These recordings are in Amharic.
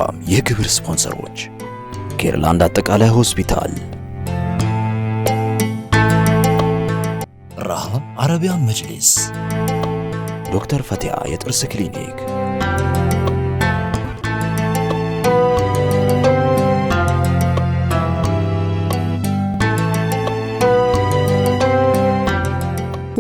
ፕሮግራም የክብር ስፖንሰሮች ኬርላንድ አጠቃላይ ሆስፒታል፣ ራሃ አረቢያን መጅሊስ፣ ዶክተር ፈቲያ የጥርስ ክሊኒክ፣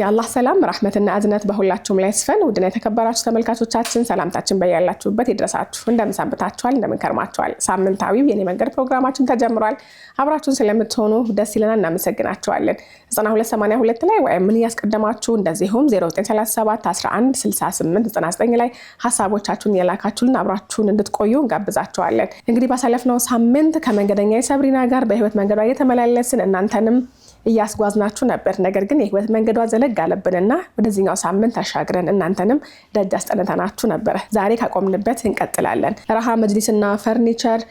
የአላህ ሰላም ረህመትና አዝነት በሁላችሁም ላይ ይስፈን። ውድና የተከበራችሁ ተመልካቾቻችን ሰላምታችን በያላችሁበት ይድረሳችሁ። እንደምን ሰንብታችኋል? እንደምን ከርማችኋል? ሳምንታዊው የኔ መንገድ ፕሮግራማችን ተጀምሯል። አብራችሁን ስለምትሆኑ ደስ ይለናል፣ እናመሰግናችኋለን። 9282 ላይ ወይም ምን ያስቀደማችሁ እንደዚሁም 0937 11 68 99 ላይ ሐሳቦቻችሁን የላካችሁልን አብራችሁን እንድትቆዩ እንጋብዛችኋለን። እንግዲህ ባሳለፍነው ሳምንት ከመንገደኛ ሰብሪና ጋር በህይወት መንገዷ እየተመላለስን እናንተንም እያስጓዝናችሁ ነበር። ነገር ግን የህይወት መንገዷ ዘለግ አለብንና ወደዚህኛው ሳምንት አሻግረን እናንተንም ደጅ አስጠንተናችሁ ነበር። ዛሬ ካቆምንበት እንቀጥላለን። ራሃ መጅሊስና ፈርኒቸር፣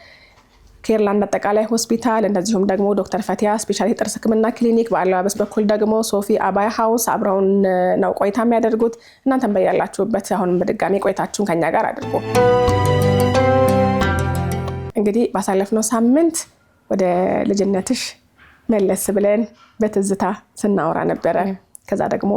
ኬርላንድ አጠቃላይ ሆስፒታል፣ እንደዚሁም ደግሞ ዶክተር ፈቲያ ስፔሻሊቲ ጥርስ ህክምና ክሊኒክ፣ በአለባበስ በኩል ደግሞ ሶፊ አባያ ሃውስ አብረውን ነው ቆይታ የሚያደርጉት። እናንተም በያላችሁበት አሁንም በድጋሚ ቆይታችሁን ከኛ ጋር አድርጉ። እንግዲህ ባሳለፍነው ሳምንት ወደ ልጅነትሽ መለስ ብለን በትዝታ ስናወራ ነበረ። ከዛ ደግሞ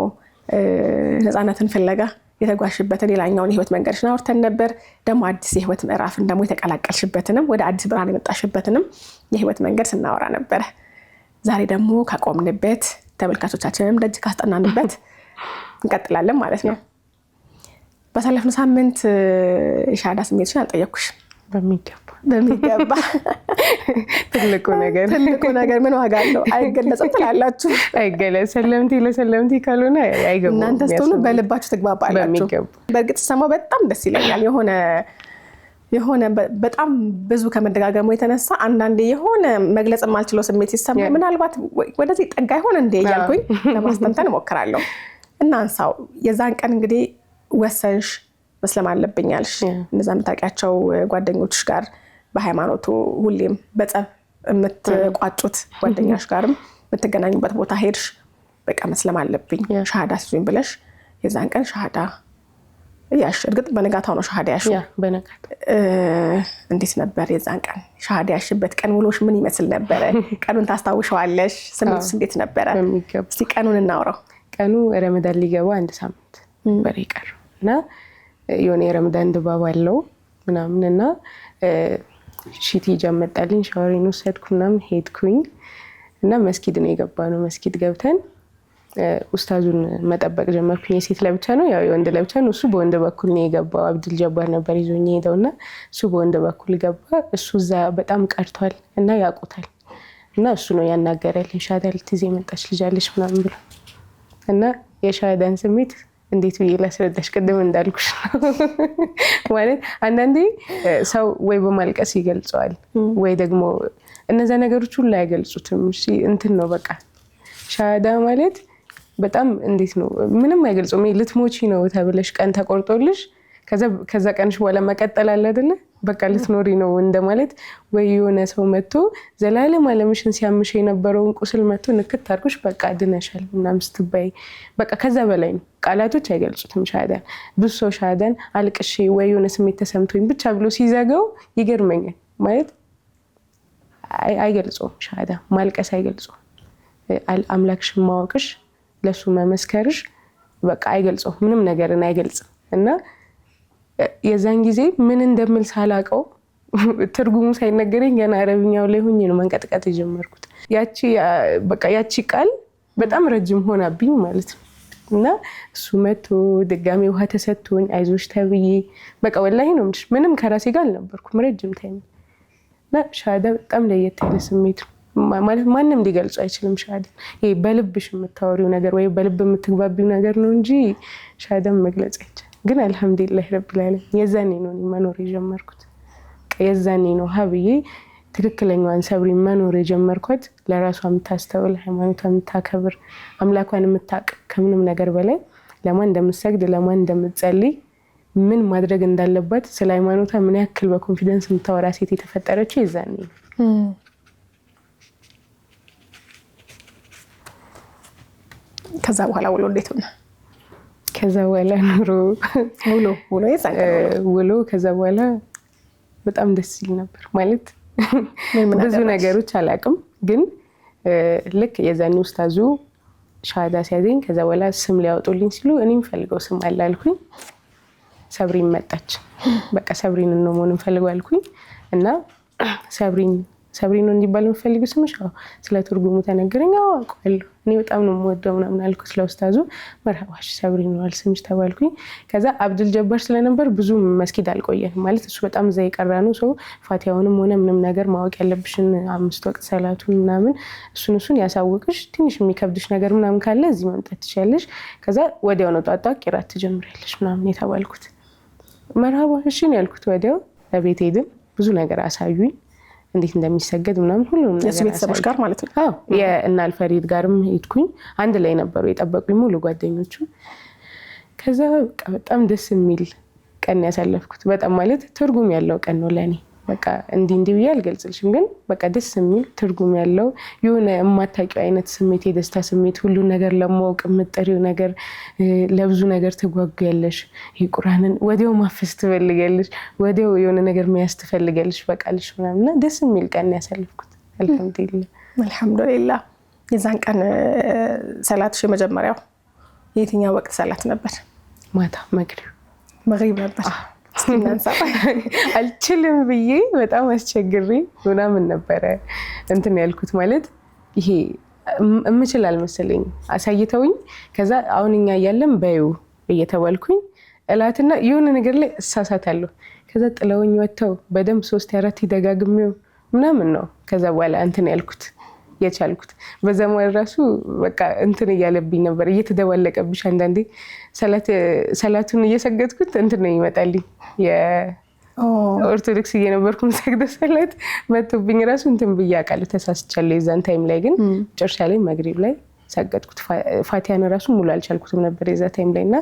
ነፃነትን ፍለጋ የተጓሽበትን ሌላኛውን የህይወት መንገድሽን አውርተን ነበር። ደግሞ አዲስ የህይወት ምዕራፍን ደግሞ የተቀላቀልሽበትንም ወደ አዲስ ብርሃን የመጣሽበትንም የህይወት መንገድ ስናወራ ነበረ። ዛሬ ደግሞ ካቆምንበት ተመልካቾቻችንንም ደጅ ካስጠናንበት እንቀጥላለን ማለት ነው። ባሳለፍነው ሳምንት የሻሃዳ ስሜትሽን አልጠየኩሽ። በሚገባ ትልቁ ነገር ምን ዋጋ አለው? አይገለጽም ትላላችሁ። አይገለጽ ሰለምቲ ካልሆነ አይገባም። እናንተ ስትሆኑ በልባችሁ ትግባባላችሁ። በእርግጥ ሰማው በጣም ደስ ይለኛል። የሆነ በጣም ብዙ ከመደጋገሙ የተነሳ አንዳንዴ የሆነ መግለጽ የማልችለው ስሜት ሲሰማ ምናልባት ወደዚህ ጠጋ ይሆን እንደ እያልኩኝ ለማስተንተን እሞክራለሁ። እናንሳው። የዛን ቀን እንግዲህ ወሰንሽ መስለም አለብኛልሽ። እነዛ የምታውቂያቸው ጓደኞችሽ ጋር በሃይማኖቱ ሁሌም በጸብ የምትቋጩት ጓደኛሽ ጋርም የምትገናኙበት ቦታ ሄድሽ። በቃ መስለም አለብኝ ሻሃዳ ሲዙኝ ብለሽ የዛን ቀን ሻሃዳ ያሽ። እርግጥ በነጋታው ነው ሻሃዳ ያሽ። እንዴት ነበር የዛን ቀን ሻሃዳ ያሽበት ቀን? ውሎሽ ምን ይመስል ነበረ? ቀኑን ታስታውሻለሽ? ስሜቱስ እንዴት ነበረ? እስቲ ቀኑን እናውራው። ቀኑ ረመዳን ሊገባ አንድ ሳምንት በሬ ቀር እና የሆነ የረመዳን ድባብ አለው ምናምን እና ሺቲ ጀመጣልኝ። ሻወሬን ወሰድኩ ምናምን ሄድኩኝ እና መስጊድ ነው የገባነው። መስጊድ ገብተን ኡስታዙን መጠበቅ ጀመርኩኝ። የሴት ለብቻ ነው ያው የወንድ ለብቻ ነው። እሱ በወንድ በኩል ነው የገባው። አብዱል ጀባር ነበር ይዞኝ ሄደውና እሱ በወንድ በኩል ገባ። እሱ እዛ በጣም ቀርቷል እና ያውቁታል እና እሱ ነው ያናገረልኝ። ሻሃዳ ልትይዝ የመጣች ልጅ አለች ምናምን ብሎ እና የሻሃዳን ስሜት እንዴት ብዬ ላስረዳሽ? ቅድም እንዳልኩሽ ማለት አንዳንዴ ሰው ወይ በማልቀስ ይገልጸዋል ወይ ደግሞ እነዛ ነገሮች ሁሉ አይገልጹትም። እንትን ነው በቃ ሻሃዳ ማለት በጣም እንዴት ነው ምንም አይገልጹም። ልትሞቺ ነው ተብለሽ ቀን ተቆርጦልሽ ከዛ ቀንሽ በኋላ መቀጠል አለ አይደለ? በቃ ልትኖሪ ነው እንደማለት። ወይ የሆነ ሰው መጥቶ ዘላለም አለምሽን ሲያምሽ የነበረውን ቁስል መጥቶ ንክት አድርጎሽ በቃ ድነሻል ምናምን ስትባይ በቃ ከዛ በላይ ነው። ቃላቶች አይገልጹትም ሻሃዳን። ብዙ ሰው ሻሃዳን አልቅሼ ወይ የሆነ ስሜት ተሰምቶኝ ብቻ ብሎ ሲዘጋው ይገርመኛል። ማለት አይገልጹም። ሻሃዳ ማልቀስ አይገልጹም። አምላክሽን ማወቅሽ ለሱ መመስከርሽ በቃ አይገልጹም። ምንም ነገርን አይገልጽም። እና የዛን ጊዜ ምን እንደምል ሳላቀው ትርጉሙ ሳይነገረኝ ገና አረብኛው ላይ ሆኜ ነው መንቀጥቀጥ የጀመርኩት። ያቺ ቃል በጣም ረጅም ሆናብኝ ማለት ነው። እና እሱ መጥቶ ድጋሚ ውሃ ተሰጥቶኝ አይዞሽ ተብዬ በቃ ወላሂ ነው የምልሽ ምንም ከራሴ ጋር አልነበርኩም ረጅም ታይም። እና ሻሃዳ በጣም ለየት ያለ ስሜት ማለት ማንም ሊገልጹ አይችልም። ሻሃዳ ይሄ በልብሽ የምታወሪው ነገር ወይ በልብ የምትግባቢው ነገር ነው እንጂ ሻሃዳን መግለጽ አይቻልም። ግን አልሐምዱሊላህ ረቢል ዓለሚን የዛኔ ነው መኖር የጀመርኩት። የዛኔ ነው ሀብዬ ትክክለኛዋን ሰብሪ መኖር የጀመርኳት። ለራሷ የምታስተውል ሃይማኖቷን የምታከብር አምላኳን የምታውቅ ከምንም ነገር በላይ ለማን እንደምትሰግድ ለማን እንደምትጸልይ ምን ማድረግ እንዳለባት ስለ ሃይማኖቷ ምን ያክል በኮንፊደንስ የምታወራ ሴት የተፈጠረችው የዛኔ ነው። ከዛ በኋላ ውሎ እንዴት ሆነ? ከዛ በኋላ ኑሮ ውሎ የዛን ቀን ውሎ ከዛ በኋላ በጣም ደስ ይል ነበር ማለት ብዙ ነገሮች አላውቅም ግን ልክ የዛኔ ኡስታዙ ሻሃዳ ሲያዘኝ ከዛ በኋላ ስም ሊያወጡልኝ ሲሉ እኔም ፈልገው ስም አላልኩኝ ሰብሪን መጣች በቃ ሰብሪን ነው መሆን ፈልገው አልኩኝ እና ሰብሪን እንዲባል የምፈልገው ስምሽ ስለ ትርጉሙ ተነገረኝ አውቃለሁ እኔ በጣም ነው የምወደው ምናምን አልኩት ለኡስታዙ መርሐባሽ ሰብሪን ነው ስምሽ ተባልኩኝ ከዛ አብዱል ጀባር ስለነበር ብዙ መስጊድ አልቆየንም ማለት እሱ በጣም እዛ የቀራ ነው ሰው ፋቲያውንም ሆነ ምንም ነገር ማወቅ ያለብሽን 5 ወቅት ሰላቱን ምናምን እሱን ያሳውቅሽ ትንሽ የሚከብድሽ ነገር ምናምን ካለ እዚህ መምጣት ትችያለሽ ከዛ ወዲያው ነው ጧጧ ቂራት ትጀምሪያለሽ ምናምን የተባልኩት መርሐባሽ ነው ያልኩት ወዲያው ለቤት ሄድን ብዙ ነገር አሳዩኝ እንዴት እንደሚሰገድ ምናምን ሁሉም ነገር የቤተሰቦች ጋር ማለት ነው አዎ የእናል ፈሪድ ጋርም ሄድኩኝ አንድ ላይ ነበሩ የጠበቁኝ ሙሉ ጓደኞቹ ከዛ በጣም ደስ የሚል ቀን ያሳለፍኩት በጣም ማለት ትርጉም ያለው ቀን ነው ለኔ በቃ እንዲህ ብዬ አልገልጽልሽም ግን በቃ ደስ የሚል ትርጉም ያለው የሆነ የማታውቂው አይነት ስሜት የደስታ ስሜት ሁሉ ነገር ለማወቅ የምትጠሪው ነገር ለብዙ ነገር ትጓጓያለሽ ቁርአንን ወዲያው ማፈስ ትፈልጊያለሽ ወዲያው የሆነ ነገር መያዝ ትፈልጊያለሽ በቃልሽ ምናምን ደስ የሚል ቀን ያሳለፍኩት አልহামዱሊላህ የዛን ቀን ሰላትሽ የመጀመሪያው የትኛው ወቅት ሰላት ነበር ማታ መግሪብ ነበር አልችልም ብዬ በጣም አስቸግሬ ምናምን ነበረ እንትን ያልኩት ማለት ይሄ እምችል አልመሰለኝ አሳይተውኝ ከዛ አሁንኛ ያለን ባዩ እየተባልኩኝ እላትና የሆነ ነገር ላይ እሳሳታለሁ ከዛ ጥለውኝ ወጥተው በደንብ 3-4 ይደጋግሜው ምናምን ነው ከዛ በኋላ እንትን ያልኩት የቻልኩት በዘመን ራሱ በቃ እንትን እያለብኝ ነበር እየተደባለቀብሽ አንዳንዴ ሰላቱን እየሰገድኩት እንትን ነው ይመጣልኝ የኦርቶዶክስ እየነበርኩ ሰግደ ሰላት መጥቶብኝ ራሱ እንትን ብያቃለሁ ተሳስቻለሁ የዛን ታይም ላይ ግን ጨርሻ ላይ መግሪብ ላይ ሰገድኩት ፋቲያን ራሱ ሙሉ አልቻልኩትም ነበር የዛ ታይም ላይና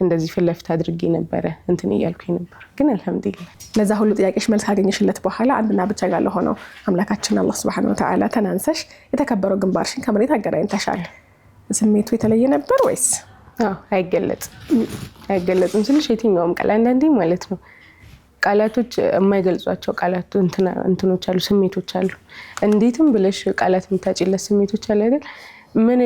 እንደዚህ ፍለፍት አድርጌ ነበር እንትን እያልኩኝ ነበር ግን አልহামዱሊላህ ለዛ ሁሉ ጥያቄሽ መልስ አገኘሽለት በኋላ አንድና ብቻ ጋር ለሆነው አምላካችን አላህ Subhanahu Wa Ta'ala ተናንሰሽ የተከበረው ግንባርሽን ከመሬት አገናኝተሻል ስሜቱ የተለየ ነበር ወይስ አይገለጽም ስልሽ የትኛውም ቃል አንዳንዴ ማለት ነው ቃላቶች የማይገልጿቸው ቃላት እንትኖች አሉ ስሜቶች አሉ እንዴትም ብለሽ ቃላት የምታጭለት ስሜቶች አለ አይደል ምን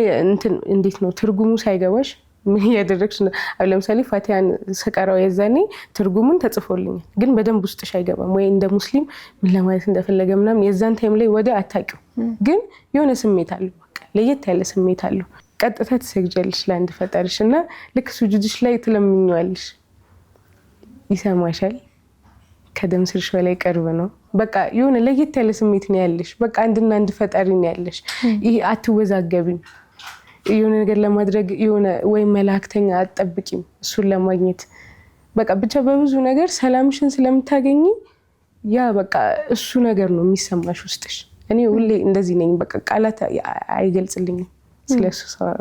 እንዴት ነው ትርጉሙ ሳይገባሽ ምን ያደረግሽ ነው ለምሳሌ ፋቲያን ሰቀራው የዛኔ ትርጉሙን ተጽፎልኝ ግን በደንብ ውስጥሽ አይገባም ወይ እንደ ሙስሊም ምን ለማለት እንደፈለገ ምናምን የዛን ታይም ላይ ወደ አታውቂው ግን የሆነ ስሜት አለው በቃ ለየት ያለ ስሜት አለው ቀጥታ ትሰግጃለሽ ለአንድ ፈጣሪሽና ልክ ሱጁድሽ ላይ ትለምኚዋለሽ ይሰማሻል ከደም ስርሽ በላይ ቅርብ ነው በቃ የሆነ ለየት ያለ ስሜት ነው ያለሽ በቃ አንድ ፈጣሪ ነው ያለሽ ይሄ አትወዛገቢም የሆነ ነገር ለማድረግ የሆነ ወይ መላእክተኛ አትጠብቂም እሱን ለማግኘት በቃ ብቻ በብዙ ነገር ሰላምሽን ስለምታገኚ ያ በቃ እሱ ነገር ነው የሚሰማሽ ውስጥሽ እኔ ሁሌ እንደዚህ ነኝ በቃ ቃላት አይገልጽልኝም ስለሱ ሰራ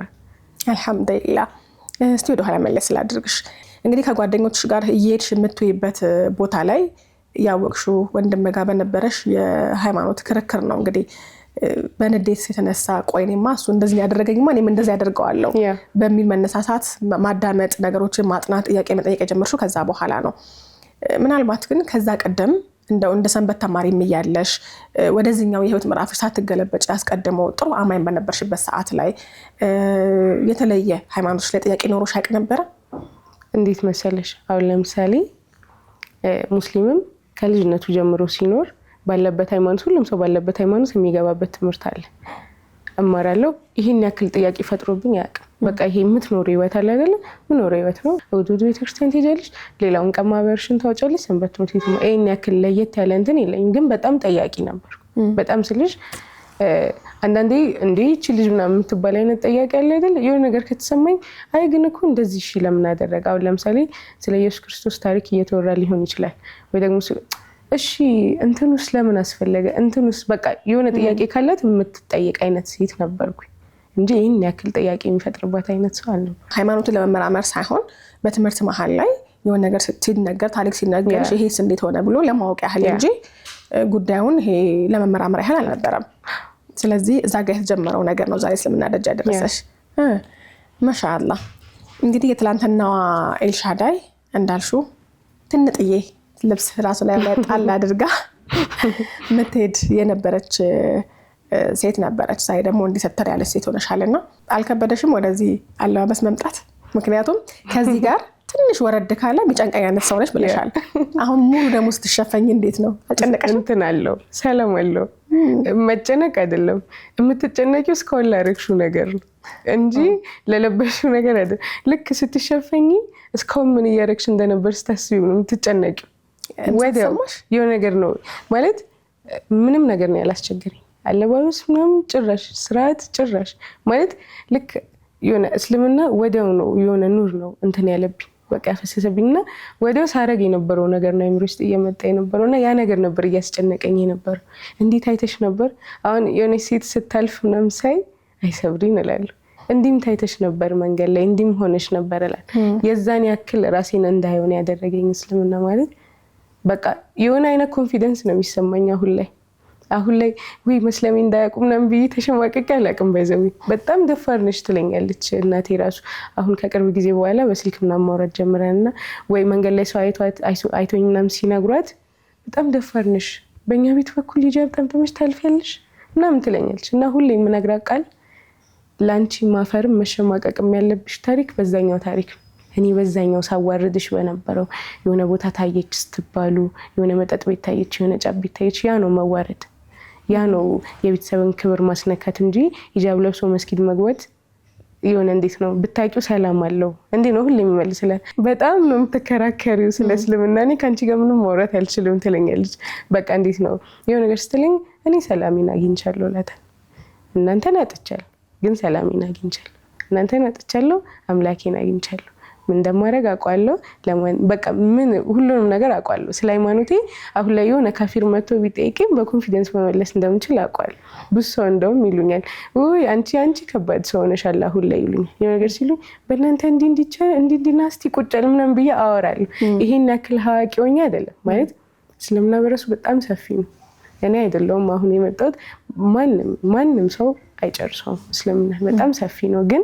አልহামዱሊላህ እስቲ ወደ ኋላ መለስ ላድርግሽ እንግዲህ ከጓደኞችሽ ጋር እየሄድሽ የምትውይበት ቦታ ላይ ያወቅሽው ወንድም ጋር በነበረሽ የሃይማኖት ክርክር ነው እንግዲህ በንዴት የተነሳ ቆይኔማ እሱ እንደዚህ ያደረገኝማ እኔም እንደዚህ ያደርገዋለሁ በሚል መነሳሳት ማዳመጥ ነገሮችን ማጥናት ጥያቄ መጠየቅ የጀመርሽው ከዛ በኋላ ነው ምናልባት ግን ከዛ ቀደም እንደው እንደ ሰንበት ተማሪም እያለሽ ወደዚህኛው የህይወት ምዕራፍ ሳትገለበጭ ያስቀደመው ጥሩ አማኝ በነበርሽበት ሰዓት ላይ የተለየ ሃይማኖትሽ ላይ ጥያቄ ኖሮሽ ያውቅ ነበር እንዴት መሰለሽ አሁን ለምሳሌ ሙስሊምም ከልጅነቱ ጀምሮ ሲኖር ባለበት ሃይማኖት ሁሉም ሰው ባለበት ሃይማኖት የሚገባበት ትምህርት አለ እማራለሁ ይሄን ያክል ጥያቄ ፈጥሮብኝ ያውቃል በቃ ይሄ የምትኖር ህይወት አለ አይደል ምኖር ህይወት ነው ወደ ቤተክርስቲያን ትሄጃለሽ ሌላውን ቀማበርሽን ታውጫለሽ ሰንበት ትምህርት ቤት ይሄን ያክል ለየት ያለ እንትን የለኝም ግን በጣም ጠያቂ ነበር በጣም ስልሽ አንዳንዴ እቺ ልጅ ምናምን የምትባል አይነት ጥያቄ አለ አይደል የሆነ ነገር ከተሰማኝ አይ ግን እኮ እንደዚህ እሺ ለምን አደረገ አሁን ለምሳሌ ስለ ኢየሱስ ክርስቶስ ታሪክ እየተወራ ሊሆን ይችላል ወይ ደግሞ እሺ እንትኑስ ለምን አስፈለገ እንትኑስ በቃ የሆነ ጥያቄ ካላት የምትጠይቅ አይነት ሴት ነበርኩኝ እንጂ ይሄን ያክል ጥያቄ የሚፈጥርባት አይነት ሰው አለ ሃይማኖትን ለመመራመር ሳይሆን በትምህርት መሃል ላይ የሆነ ነገር ሲነገር ታሪክ ሲነገር ይሄስ እንዴት ሆነ ብሎ ለማወቅ ያህል እንጂ ጉዳዩን ይሄ ለመመራመር ያህል አልነበረም ስለዚህ እዛ ጋር የተጀመረው ነገር ነው ዛሬ እስልምና ደረጃ ደረሰሽ ማሻአላህ እንግዲህ የትላንትናዋ ኤልሻዳይ እንዳልሽው ትንጥዬ ልብስ ራሱ ላይ ጣል አድርጋ ምትሄድ የነበረች ሴት ነበረች። ሳይ ደግሞ እንዲሰተር ያለች ሴት ሆነሻልና አልከበደሽም ወደዚህ አለባበስ መምጣት? ምክንያቱም ከዚህ ጋር ትንሽ ወረድ ካለ የሚጨንቀኝ አይነት ሰው ነሽ ብለሻል። አሁን ሙሉ ደግሞ ስትሸፈኝ እንዴት ነው? አጨነቀሽ? እንትን አለው ሰላም አለው። መጨነቅ አይደለም የምትጨነቂው እስካሁን ላደረግሽው ነገር ነው እንጂ ለለበሽው ነገር አይደለም። ልክ ስትሸፈኝ እስካሁን ምን እያደረግሽ እንደነበር ስታስቢው ነው የምትጨነቂው። ወዲያው የሆነ ነገር ነው ማለት ምንም ነገር ነው ያላስቸገረኝ። አለባበስ ምናምን ጭራሽ ስርዓት ጭራሽ ማለት ልክ የሆነ እስልምና ወዲያው ነው የሆነ ኑር ነው እንትን ያለብኝ በቃ ያፈሰሰብኝና ወዲያው ሳረግ የነበረው ነገር ነው አይምሮ ውስጥ እየመጣ የነበረውና ያ ነገር ነበር እያስጨነቀኝ የነበረው። እንዴት አይተሽ ነበር? አሁን የሆነ ሴት ስታልፍ ምናምን ሳይ አይሰብሪን እላለሁ። እንዲህም ታይተሽ ነበር መንገድ ላይ እንዲህም ሆነሽ ነበር እላለሁ። የዛን ያክል ራሴን እንዳይሆን ያደረገኝ እስልምና ማለት በቃ የሆነ አይነት ኮንፊደንስ ነው የሚሰማኝ አሁን ላይ ወይ መስለሜ እንዳያውቁ ምናምን ብዬ ተሸማቀቅ አላውቅም። ባይዘው በጣም ደፋር ነሽ ትለኛለች እናቴ ራሱ። አሁን ከቅርብ ጊዜ በኋላ በስልክ ምናምን ማውራት ጀምረንና ወይ መንገድ ላይ ሰው አይቶኝ ምናምን ሲነግሯት በጣም ደፋር ነሽ፣ በእኛ ቤት በኩል ሂጃብ ጠምጥመሽ ታልፊያለሽ ምናምን ትለኛለች። እና ሁሌ የምነግራት ቃል ለአንቺ ማፈርም መሸማቀቅም ያለብሽ ታሪክ በዛኛው ታሪክ እኔ በዛኛው ሳዋርድሽ በነበረው የሆነ ቦታ ታየች ስትባሉ የሆነ መጠጥ ቤት ታየች የሆነ ጫት ቤት ታየች ያ ነው መዋረድ። ያ ነው የቤተሰብን ክብር ማስነካት እንጂ ሂጃብ ለብሶ መስጊድ መግባት የሆነ እንዴት ነው ብታቂው ሰላም አለው እንዴ ነው ሁሌ የሚመልስላት። በጣም ነው የምትከራከሪው ስለ እስልምና። እኔ ከአንቺ ጋር ምንም ማውራት አልችልም ትለኛለች። በቃ እንዴት ነው የሆነ ነገር ስትለኝ እኔ ሰላሜን አግኝቻለሁ እላታለሁ። እናንተን አጥቻለሁ ግን ሰላሜን አግኝቻለሁ። እናንተን አጥቻለሁ አምላኬን አግኝቻለሁ። ምን እንደማደርግ አውቃለሁ። በቃ ምን ሁሉንም ነገር አውቃለሁ። ስለ ሃይማኖቴ አሁን ላይ የሆነ ካፊር መጥቶ ቢጠይቀኝ በኮንፊደንስ መመለስ እንደምችል አውቃለሁ። ብዙ ሰው እንደውም ይሉኛል ወይ አንቺ ከባድ ሰው ሆነሻል አሁን ላይ ይሉኛል። የሆነ ነገር ሲሉ በእናንተ እንዲናስቲ ቁጭል ምናምን ብዬ አወራለሁ። ይሄን ያክል ሀዋቂ ሆኜ አይደለም ማለት እስልምና በራሱ በጣም ሰፊ ነው። እኔ አይደለሁም አሁን የመጣሁት ማንም ሰው አይጨርሰውም። እስልምና በጣም ሰፊ ነው ግን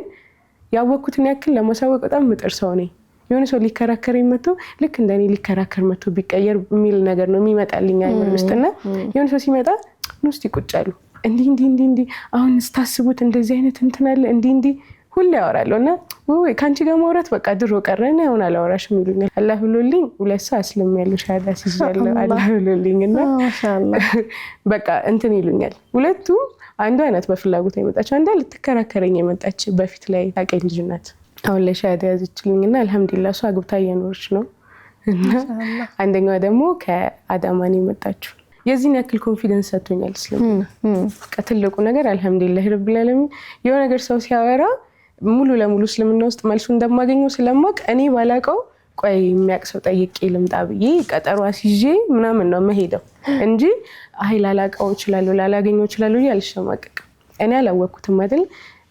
ያወቅኩትን ያክል ለማሳወቅ በጣም ምጥር ሰው ነኝ። የሆነ ሰው ሊከራከረኝ መጥቶ ልክ እንደኔ ሊከራከር መጥቶ ቢቀየር የሚል ነገር ነው የሚመጣልኝ አይምሮ ውስጥና የሆነ ሰው ሲመጣ ነው እስቲ ቁጭ አሉ እንዲህ አሁን ስታስቡት እንደዚህ አይነት እንትን አለ እንዲህ ሁሌ ያወራለሁና ወይ ካንቺ ጋር ማውራት በቃ ድሮ ቀረና አሁን አላወራሽም ይሉኛል። አላህ ብሎልኝ 2 ሰዓት አስለሚያለሁ ሻዳ ሲያለው አላህ ብሎልኝና ማሻአላህ በቃ እንትን ይሉኛል። ሁለቱም አንዷ አይነት በፍላጎት የመጣች አንዷ ልትከራከረኝ የመጣች በፊት ላይ ታቀኝ ልጅ ናት። አሁን ላይ ሻዳ ያዘችልኝና አልহামዱሊላህ እሷ አግብታ እየኖረች ነው። እና አንደኛዋ ደግሞ ከአዳማ ነው የመጣችው። የዚህን ያክል ኮንፊደንስ ሰጥቶኛል እስልምና። ትልቁ ነገር አልহামዱሊላህ ረብል ዓለሚን የሆነ ነገር ሰው ሲያወራ ሙሉ ለሙሉ እስልምና ውስጥ መልሱ እንደማገኘው ስለማውቅ እኔ ባላቀው ቆይ የሚያቅሰው ጠይቄ ልምጣ ብዬ ቀጠሮ አስይዤ ምናምን ነው መሄደው እንጂ ላላቀው እችላለሁ ላላገኘው እችላለሁ ያልሸማቀቅ እኔ አላወቅኩትም አይደል።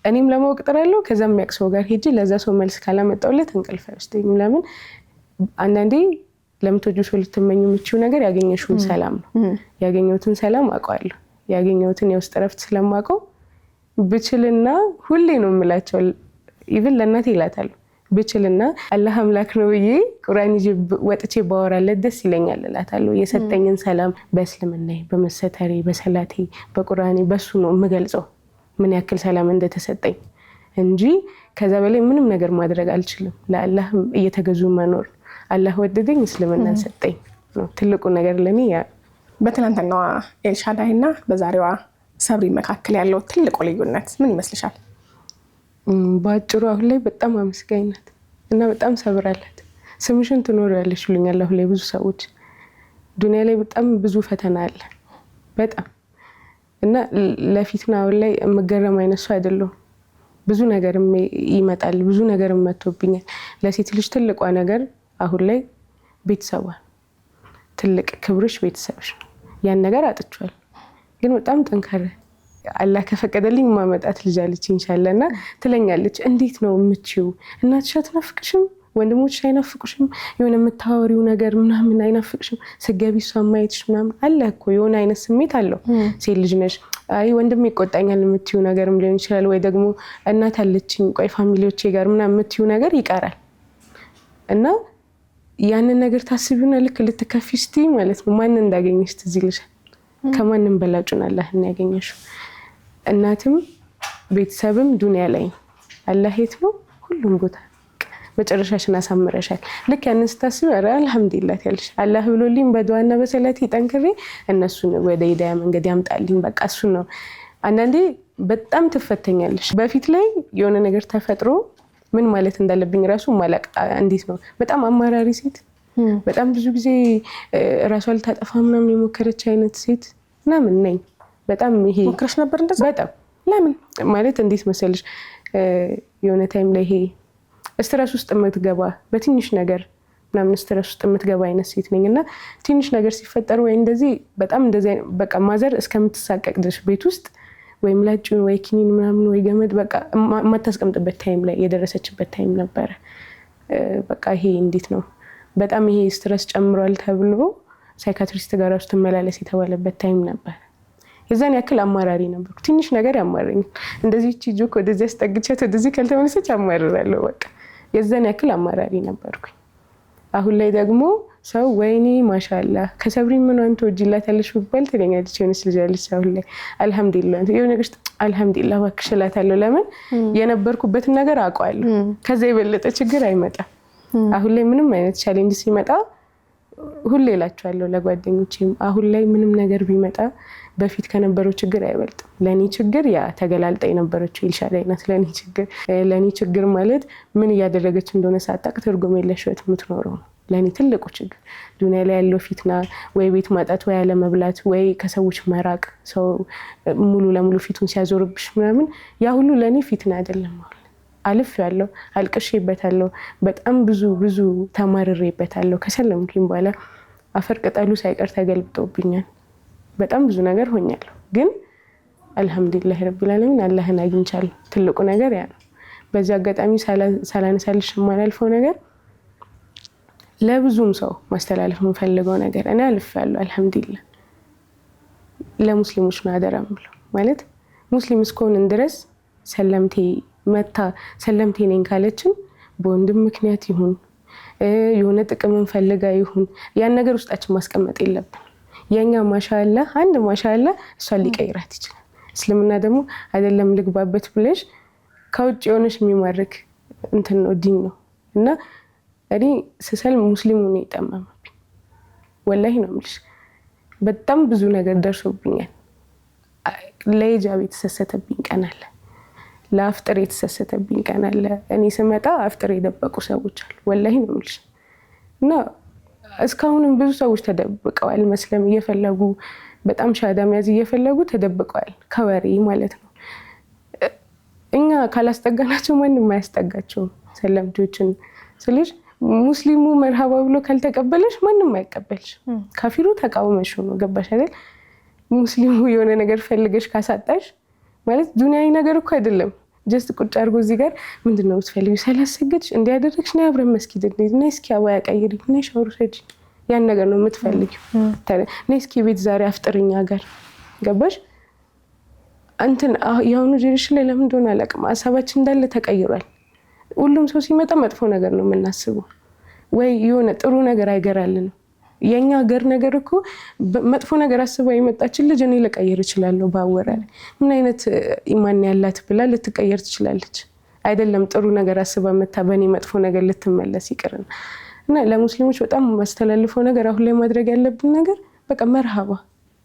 እኔም ለማወቅ ጥራለሁ። ከዛም የሚያቅሰው ጋር ሄጄ ለዛ ሰው መልስ ካላመጣውለት እንቅልፍ አይወስደኝም። ለምን አንዳንዴ ለምትወጁ ሰው ልትመኙ የምትችው ነገር ያገኘሽውን ሰላም ነው። ያገኘሁትን ሰላም አውቀዋለሁ። ያገኘሁትን የውስጥ እረፍት ስለማውቀው ብችልና ሁሌ ነው የምላቸው ኢቭን ለእናቴ ይላታለሁ ብችልና አላህ አምላክ ነው ብዬ ቁርአን ይዤ ወጥቼ ባወራለት ደስ ይለኛል እላታለሁ። የሰጠኝን ሰላም በእስልምናዬ በመሰተሬ በሰላቴ በቁርአኔ በሱ ነው የምገልጸው ምን ያክል ሰላም እንደተሰጠኝ እንጂ ከዛ በላይ ምንም ነገር ማድረግ አልችልም። ለአላህ እየተገዙ መኖር አላህ ወደደኝ እስልምናን ሰጠኝ ነው ትልቁ ነገር ለኔ። ያ በትናንትናዋ ኤልሻዳይና በዛሬዋ ሰብሪ መካከል ያለው ትልቁ ልዩነት ምን ይመስልሻል? ባጭሩ አሁን ላይ በጣም አመስጋኝ ናት እና በጣም ሰብር አላት። ስምሽን ትኖሪያለሽ ይሉኛል አሁን ላይ ብዙ ሰዎች። ዱንያ ላይ በጣም ብዙ ፈተና አለ በጣም እና ለፊትና አሁን ላይ የምገረም አይነት ሰው አይደለሁም። ብዙ ነገር ይመጣል፣ ብዙ ነገር መጥቶብኛል። ለሴት ልጅ ትልቋ ነገር አሁን ላይ ቤተሰቧ ትልቅ ክብርሽ ቤተሰብሽ ነው። ያን ነገር አጥቻለሁ ግን በጣም ጠንካራ አላህ ከፈቀደልኝ ማመጣት ልጅ አለች ኢንሻአላህ እና ትለኛለች እንዴት ነው የምትችው? እናትሽ አትናፍቅሽም? ወንድሞችሽ አይናፍቁሽም? የሆነ የምታወሪው ነገር ምናምን አይናፍቅሽም? ስገቢ እሷን ማየትሽ ምናምን አለ እኮ የሆነ አይነት ስሜት አለው። ሴት ልጅ ነሽ አይ ወንድም ይቆጣኛል የምትይው ነገርም ሊሆን ይችላል ወይ ደግሞ እናት አለችኝ ቆይ ፋሚሊዎቼ ጋር ምናምን የምትይው ነገር ይቀራል እና ያንን ነገር ታስቢውና ልክ ልትከፊ ስቲ ማለት ነው ማን እንዳገኘሽ ትዝ ይልሻል። ከማንም በላጩን አላህን ያገኘሽው። እናትም ቤተሰብም ዱንያ ላይ አላህ የት ነው ሁሉም ቦታ መጨረሻሽን አሳምረሻል። ልክ ያንን ስታስቢ ኧረ አልሐምዱሊላህ ያልሽ አላህ ብሎልኝ በዱዓና በሰላት ጠንክሬ እነሱን ወደ ሂዳያ መንገድ ያምጣልኝ በቃ እሱ ነው። አንዳንዴ በጣም ትፈተኛለሽ። በፊት ላይ የሆነ ነገር ተፈጥሮ ምን ማለት እንዳለብኝ ራሱ ማላቅ እንዴት ነው በጣም አማራሪ ሴት በጣም ብዙ ጊዜ ራሷ ልታጠፋ ምናምን የሞከረች አይነት ሴት ምናምን ነኝ። በጣም ይሄ ሞክረሽ ነበር እንደዛ? በጣም ለምን ማለት እንዴት መሰለሽ የሆነ ታይም ላይ ይሄ ስትረስ ውስጥ የምትገባ በትንሽ ነገር ምናምን ስትረስ ውስጥ የምትገባ አይነት ሴት ነኝ እና ትንሽ ነገር ሲፈጠር ወይ እንደዚህ በጣም እንደዚህ በቃ ማዘር እስከምትሳቀቅ ድረስ ቤት ውስጥ ወይ ምላጭን ወይ ኪኒን ምናምን ወይ ገመድ በቃ የማታስቀምጥበት ታይም ላይ የደረሰችበት ታይም ነበረ። በቃ ይሄ እንዴት ነው በጣም ይሄ ስትረስ ጨምሯል ተብሎ ሳይካትሪስት ጋር ውስጥ መላለስ የተባለበት ታይም ነበር። የዛን ያክል አማራሪ ነበርኩ። ትንሽ ነገር ያማረኛል እንደዚህ እቺ ጆክ ወደዚህ አስጠግቻት ወደዚህ ካልተመለሰች አማርራለሁ በቃ የዛን ያክል አማራሪ ነበርኩ። አሁን ላይ ደግሞ ሰው ወይኔ ማሻአላህ ከሰብሪ ምን አንተ ወጅላታለሽ ቢባል ትለኛለች የሆነች ልጅ አለች። አሁን ላይ አልሐምዱሊላህ የሆነ ነገር አልሐምዱሊላህ እባክሽ እላታለሁ። ለምን የነበርኩበትን ነገር አውቀዋለሁ። ከዛ የበለጠ ችግር አይመጣም። አሁን ላይ ምንም አይነት ቻሌንጅ ሲመጣ ሁሌ እላቸዋለሁ ለጓደኞቼም አሁን ላይ ምንም ነገር ቢመጣ በፊት ከነበረው ችግር አይበልጥም። ለኔ ችግር ያ ተገላልጣ የነበረችው ኤልሻዳይ ናት። ለኔ ችግር ማለት ምን እያደረገች እንደሆነ ሳታውቅ ትርጉም የለሽ ህይወት የምትኖረው ነው። ለኔ ትልቁ ችግር ዱንያ ላይ ያለው ፊትና ወይ ቤት ማጣት ወይ አለመብላት ወይ ከሰዎች መራቅ ሰው ሙሉ ለሙሉ ፊቱን ሲያዞርብሽ ምናምን ያ ሁሉ ለኔ ፊትና አይደለም። አልፍ ያለው አልቅሼበታለሁ። በጣም ብዙ ተማርሬበታለሁ። ከሰለምኩኝ በኋላ አፈር ቅጠሉ ሳይቀር ተገልብጦብኛል። በጣም ብዙ ነገር ሆኛለሁ። ግን አልሐምዱሊላህ ረቢል ዓለሚን አላህን አግኝቻለሁ። ትልቁ ነገር ያ ነው። በዚህ አጋጣሚ ሳላነሳልሽ የማላልፈው ነገር ለብዙም ሰው ማስተላለፍ የምፈልገው ነገር እኔ አልፌያለሁ አልሐምዱሊላህ። ለሙስሊሞች ነው አደራ የምለው ማለት ሙስሊም እስከሆንን ድረስ ሰለምቴ ነኝ ካለችን በወንድም ምክንያት ይሁን የሆነ ጥቅምን ፈልጋ ይሁን ያን ነገር ውስጣችን ማስቀመጥ የለብን። የኛ ማሻአላህ አንድ ማሻአላህ እሷን ሊቀይራት ይችላል። እስልምና ደግሞ አይደለም ልግባበት ብለሽ ከውጭ የሆነሽ የሚማርክ እንትን ነው ዲን ነው እና እኔ ስሰልም ሙስሊሙ ነው የጠመመብኝ። ወላሂ ነው የምልሽ በጣም ብዙ ነገር ደርሶብኛል። ለሂጃብ የተሰሰተብኝ ቀን አለ። ለአፍጥር የተሰሰተብኝ ቀን አለ። እኔ ስመጣ አፍጥር የደበቁ ሰዎች አሉ። ወላሂ ነው የምልሽ እና እስካሁንም ብዙ ሰዎች ተደብቀዋል። መስለም እየፈለጉ በጣም ሻዳ መያዝ እየፈለጉ ተደብቀዋል። ከወሬ ማለት ነው። እኛ ካላስጠጋናቸው ማንም አያስጠጋቸውም። ሰለምቶችን ስለሽ ሙስሊሙ መርሃባ ብሎ ካልተቀበለሽ ማንም አይቀበልሽ። ካፊሩ ተቃውመሽ ነው ገባሽ አይደል? ሙስሊሙ የሆነ ነገር ፈልገሽ ካሳጣሽ ማለት ዱንያዊ ነገር እኮ አይደለም። ጀስት ቁጭ አድርጎ እዚህ ጋር ምንድነው የምትፈልጊው? ሳላሰገድሽ እንዲያደርግሽ ነው አብረን መስጊድ ነይ እስኪ አባያ ቀይሪ ነይ ሻወር ሰጂ ያን ነገር ነው የምትፈልጊው። ነይ እስኪ ቤት ዛሬ አፍጥርኛ ጋር ገባሽ? እንትን ያሁኑ ጀሪሽ ላይ ለምን እንደሆነ አላውቅም ሀሳባችን እንዳለ ተቀይሯል። ሁሉም ሰው ሲመጣ መጥፎ ነገር ነው የምናስበው ወይ የሆነ ጥሩ ነገር አይገራልንም። የኛ ሀገር ነገር እኮ መጥፎ ነገር አስባ የመጣችን ልጅ እኔ ልቀይር እችላለሁ ባወራል ምን አይነት ኢማን ያላት ብላ ልትቀየር ትችላለች። አይደለም ጥሩ ነገር አስባ መታ በእኔ መጥፎ ነገር ልትመለስ ይቅርና እና ለሙስሊሞች በጣም ማስተላልፈው ነገር አሁን ላይ ማድረግ ያለብን ነገር በቃ መርሃባ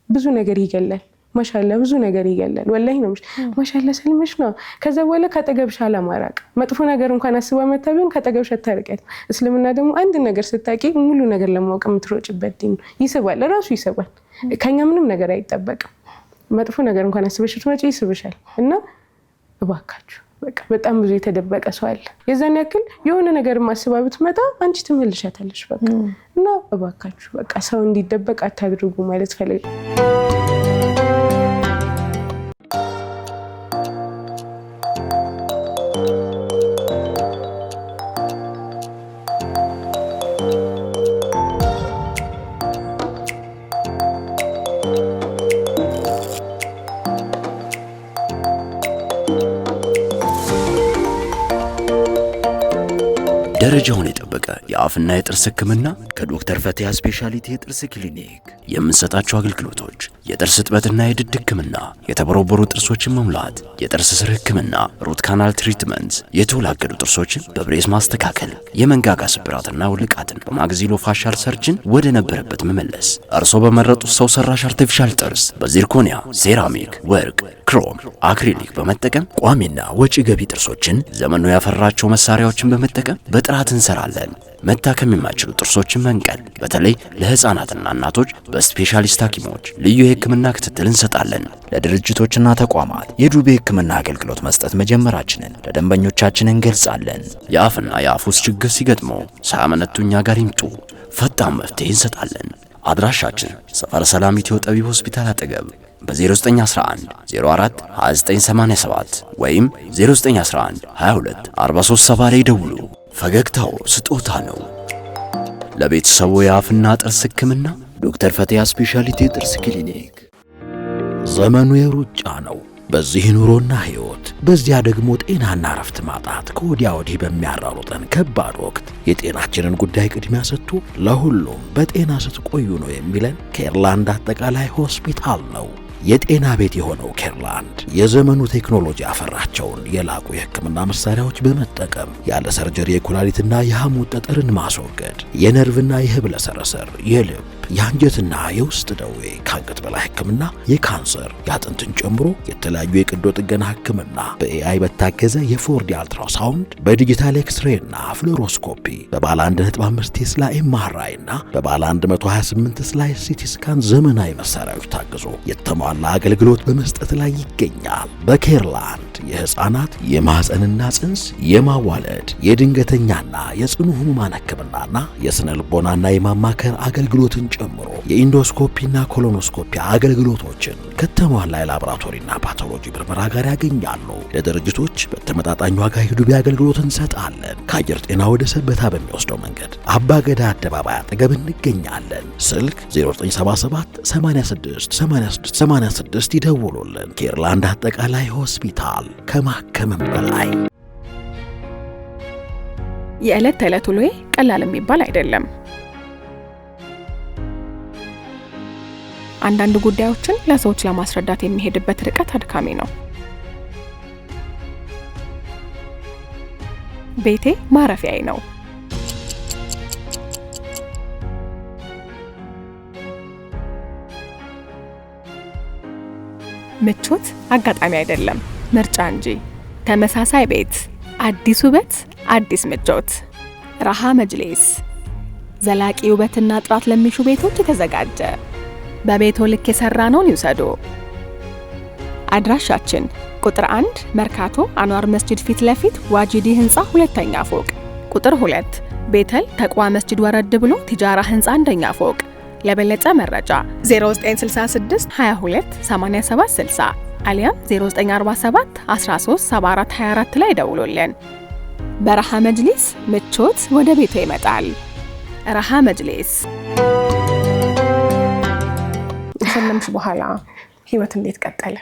ብዙ ነገር ይገላል። ማሻአላ ብዙ ነገር ይገላል። ወላሂ ነው ማሻአላ ሰልመሽ ነው። ከዛ በኋላ ካጠገብሽ አለማራቅ መጥፎ ነገር እንኳን አስባ መታ ቢሆን ካጠገብሽ አታርቂያት። እስልምና ደግሞ አንድ ነገር ስታቂ ሙሉ ነገር ለማወቅ የምትሮጭበት ዲን ነው። ይስባል፣ ራሱ ይስባል። ከኛ ምንም ነገር አይጠበቅም። መጥፎ ነገር እንኳን አስበሽ ትመጪ ይስብሻል። እና እባካችሁ በቃ በጣም ብዙ የተደበቀ ሰው አለ። የዛን ያክል የሆነ ነገር ማስባ ብትመጣ አንቺ ትመልሻታለሽ በቃ። እና እባካችሁ በቃ ሰው እንዲደበቅ አታድርጉ ማለት ፈልግ ደረጃውን የጠበቀ የአፍና የጥርስ ህክምና ከዶክተር ፈቲያ ስፔሻሊቲ የጥርስ ክሊኒክ የምንሰጣቸው አገልግሎቶች የጥርስ እጥበትና የድድ ህክምና፣ የተቦረቦሩ ጥርሶችን መሙላት፣ የጥርስ ስር ህክምና፣ ሩት ካናል ትሪትመንት፣ የተወላገዱ ጥርሶችን በብሬስ ማስተካከል፣ የመንጋጋ ስብራትና ውልቃትን በማግዚሎ ፋሻል ሰርጅን ወደ ነበረበት መመለስ፣ እርሶ በመረጡት ሰው ሰራሽ አርቲፊሻል ጥርስ በዚርኮኒያ፣ ሴራሚክ፣ ወርቅ፣ ክሮም፣ አክሪሊክ በመጠቀም ቋሚና ወጪ ገቢ ጥርሶችን ዘመኑ ያፈራቸው መሳሪያዎችን በመጠቀም በጥራት እንሰራለን። መታከም የማይችሉ ጥርሶችን መንቀል፣ በተለይ ለህፃናትና እናቶች በስፔሻሊስት ሐኪሞች ልዩ የህክምና ክትትል እንሰጣለን። ለድርጅቶችና ተቋማት የዱቤ ህክምና አገልግሎት መስጠት መጀመራችንን ለደንበኞቻችን እንገልጻለን። የአፍና የአፍ ውስጥ ችግር ሲገጥመው ሳያመነቱ እኛ ጋር ይምጡ፣ ፈጣን መፍትሄ እንሰጣለን። አድራሻችን ሰፈረ ሰላም ኢትዮ ጠቢብ ሆስፒታል አጠገብ በ0911 04 2987 ወይም 0911 22 4370 ላይ ደውሉ። ፈገግታው ስጦታ ነው። ለቤተሰቡ የአፍና ጥርስ ህክምና ዶክተር ፈቲያ ስፔሻሊቲ የጥርስ ክሊኒክ። ዘመኑ የሩጫ ነው። በዚህ ኑሮና ህይወት፣ በዚያ ደግሞ ጤናና ረፍት ማጣት ከወዲያ ወዲህ በሚያራሩጠን ከባድ ወቅት የጤናችንን ጉዳይ ቅድሚያ ሰጥቶ ለሁሉም በጤና ስትቆዩ ነው የሚለን ኬርላንድ አጠቃላይ ሆስፒታል ነው። የጤና ቤት የሆነው ኬርላንድ የዘመኑ ቴክኖሎጂ ያፈራቸውን የላቁ የህክምና መሳሪያዎች በመጠቀም ያለ ሰርጀሪ የኩላሊትና የሐሞት ጠጠርን ማስወገድ፣ የነርቭና የህብለ ሰረሰር፣ የልብ፣ የአንጀትና የውስጥ ደዌ፣ ከአንገት በላይ ህክምና፣ የካንሰር፣ የአጥንትን ጨምሮ የተለያዩ የቀዶ ጥገና ህክምና በኤአይ በታገዘ የፎርዲ አልትራሳውንድ፣ በዲጂታል ኤክስሬይና ፍሎሮስኮፒ፣ በባለ 1.5 ቴስላ ኤምአርአይ እና በባለ 128 ስላይስ ሲቲ ስካን ዘመናዊ መሳሪያዎች ታግዞ የተሟላ አገልግሎት በመስጠት ላይ ይገኛል። በኬርላንድ የህፃናት የማህፀንና ጽንስ፣ የማዋለድ፣ የድንገተኛና የጽኑ ህሙማን ህክምናና የስነ ልቦናና የማማከር አገልግሎትን ጨምሮ የኢንዶስኮፒና ኮሎኖስኮፒ አገልግሎቶችን ከተሟላ የላቦራቶሪና ፓቶሎጂ ምርመራ ጋር ያገኛሉ። ለድርጅቶች በተመጣጣኝ ዋጋ የዱቤ አገልግሎት እንሰጣለን። ከአየር ጤና ወደ ሰበታ በሚወስደው መንገድ አባገዳ አደባባይ አጠገብ እንገኛለን። ስልክ 0977 86 86 86 ይደውሉልን። ኬርላንድ አጠቃላይ ሆስፒታል ከማከምም በላይ። የዕለት ተዕለት ውሎዬ ቀላል የሚባል አይደለም። አንዳንድ ጉዳዮችን ለሰዎች ለማስረዳት የሚሄድበት ርቀት አድካሚ ነው። ቤቴ ማረፊያዬ ነው። ምቾት አጋጣሚ አይደለም፣ ምርጫ እንጂ። ተመሳሳይ ቤት፣ አዲስ ውበት፣ አዲስ ምቾት። ረሃ መጅሊስ ዘላቂ ውበትና ጥራት ለሚሹ ቤቶች የተዘጋጀ በቤቶ ልክ የሰራነውን ይውሰዱ። አድራሻችን ቁጥር 1 መርካቶ አንዋር መስጂድ ፊት ለፊት ዋጂዲ ህንፃ ሁለተኛ ፎቅ፣ ቁጥር 2 ቤተል ተቅዋ መስጂድ ወረድ ብሎ ቲጃራ ህንፃ አንደኛ ፎቅ። ለበለጠ መረጃ 0966 22 87 60 አሊያም 0947 13 74 24 ላይ ደውሉልን። በረሃ መጅሊስ ምቾት ወደ ቤቶ ይመጣል። ረሃ መጅሊስ። ከሰለምሽ በኋላ ህይወት እንዴት ቀጠለ?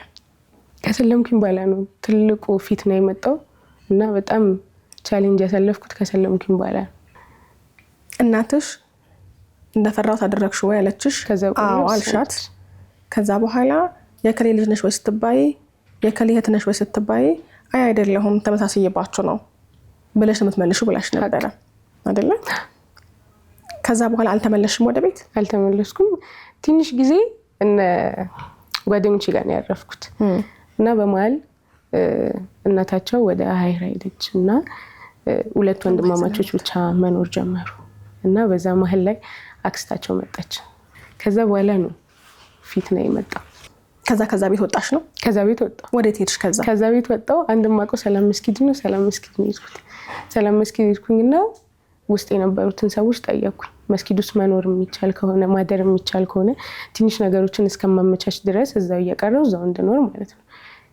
ከሰለምኩኝ በኋላ ነው ትልቁ ፊት ነው የመጣው እና በጣም ቻሌንጅ ያሳለፍኩት ከሰለምኩኝ በኋላ። እናትሽ እንደፈራው ታደረግሽ ወይ አለችሽ? አዎ አልሻት። ከዛ በኋላ የከሌ ልጅ ነሽ ወይ ስትባይ፣ የከሌ እህት ነሽ ወይ ስትባይ፣ አይ አይደለሁም ተመሳሳይባችሁ ነው ብለሽ የምትመልሺው ብላሽ ነበረ አይደለ? ከዛ በኋላ አልተመለስሽም ወደ ቤት? አልተመለስኩም። ትንሽ ጊዜ እነ ጓደኞቼ ጋር ነው ያረፍኩት እና በመሀል እናታቸው ወደ ሀይራ ሄደች እና ሁለት ወንድማማቾች ብቻ መኖር ጀመሩ እና በዛ መሀል ላይ አክስታቸው መጣች። ከዛ በኋላ ነው ፊት ነው የመጣው። ከዛ ቤት ወጣሽ ነው? ከዛ ቤት ወጣሁ። ወዴት ሄድሽ? ከዛ ቤት ወጣሁ። አንድም ማቆ ሰላም መስጊድ ነው። ሰላም መስጊድ ነው የሄድኩት። ሰላም መስጊድ ሄድኩኝና ውስጥ የነበሩትን ሰዎች ጠየቅኩኝ። መስጊድ ውስጥ መኖር የሚቻል ከሆነ ማደር የሚቻል ከሆነ ትንሽ ነገሮችን እስከማመቻች ድረስ እዛው እየቀረው እዛው እንድኖር ማለት ነው።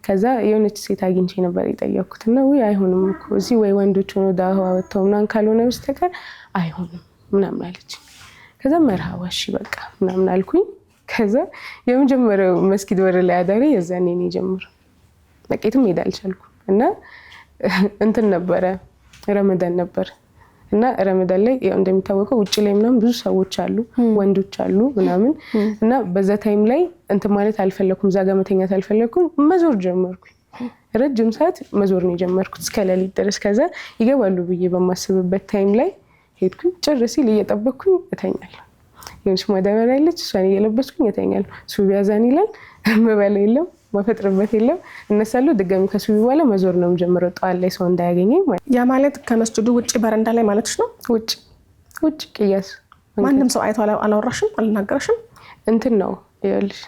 ከዛ የሆነች ሴት አግኝቼ ነበር የጠየቅኩትና ወይ አይሆንም እኮ እዚህ ወይ ወንዶች ሆኖ ዳዋ ወጥተው ምናምን ካልሆነ በስተቀር አይሆንም ምናምን አለች። ከዛ መርሃባ እሺ በቃ ምናምን አልኩኝ። ከዛ የመጀመሪያው መስጊድ ወር ላይ አዳሪ የዛኔ ነው የጀመረው። በቃ የትም ሄድ አልቻልኩም እና እንትን ነበረ ረመዳን ነበር እና ረመዳን ላይ ያው እንደሚታወቀው ውጪ ላይ ምናምን ብዙ ሰዎች አሉ ወንዶች አሉ ምናምን እና በዛ ታይም ላይ እንትን ማለት አልፈለኩም እዛ ጋር መተኛት አልፈለኩም መዞር ጀመርኩኝ ረጅም ሰዓት መዞር ነው የጀመርኩት እስከ ሌሊት ድረስ ከዛ ይገባሉ ብዬ በማስብበት ታይም ላይ ሄድኩኝ ጭር ሲል እየጠበቅኩኝ እተኛለሁ የሆነች ማዳበሪያ አለች እሷን እየለበስኩኝ እተኛለሁ ሱቢ አዛን ይላል መበላ የለም ማፈጥርበት የለም እነሳለሁ ድጋሚ ከሱቢ በኋላ መዞር ነው የምጀምረው ጠዋት ላይ ሰው እንዳያገኘኝ ያ ማለት ከመስጂዱ ውጪ በረንዳ ላይ ማለትሽ ነው ውጭ ቅያስ ማንም ሰው አይቶ አላወራሽም አልናገረሽም እንትን ነው ይኸውልሽ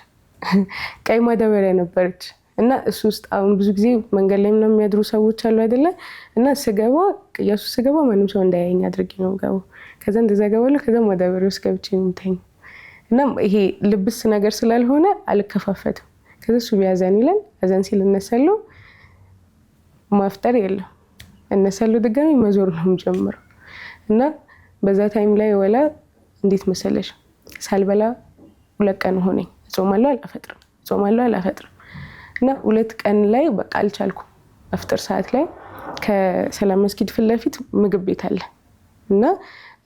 ቀይ ማዳበሪያ ነበረች እና እሱ ውስጥ አሁን ብዙ ጊዜ መንገድ ላይ ምናምን የሚያድሩ ሰዎች አሉ አይደለ እና ስገባ ቅያሱ ስገባ ማንም ሰው እንዳያየኝ አድርጌ ነው ገባው ከዛ እንደዛ ገባለሁ ከዛ ማዳበሪያ ውስጥ ገብቼ ነው የምተኛው እና ይሄ ልብስ ነገር ስላልሆነ አልከፋፈትም ከዛ ሱቢ አዛን ይላል አዛን ሲል እነሳለሁ ማፍጠር የለም እነሳለሁ ድጋሚ መዞር ነው የምጀምረው እና በዛ ታይም ላይ ወላ እንዴት መሰለሽ ሳልበላ 2 ቀን ሆነኝ ጾማለሁ አላፈጥርም እና 2 ቀን ላይ በቃ አልቻልኩም አፍጥር ሰዓት ላይ ከሰላም መስጊድ ፊት ለፊት ምግብ ቤት አለ እና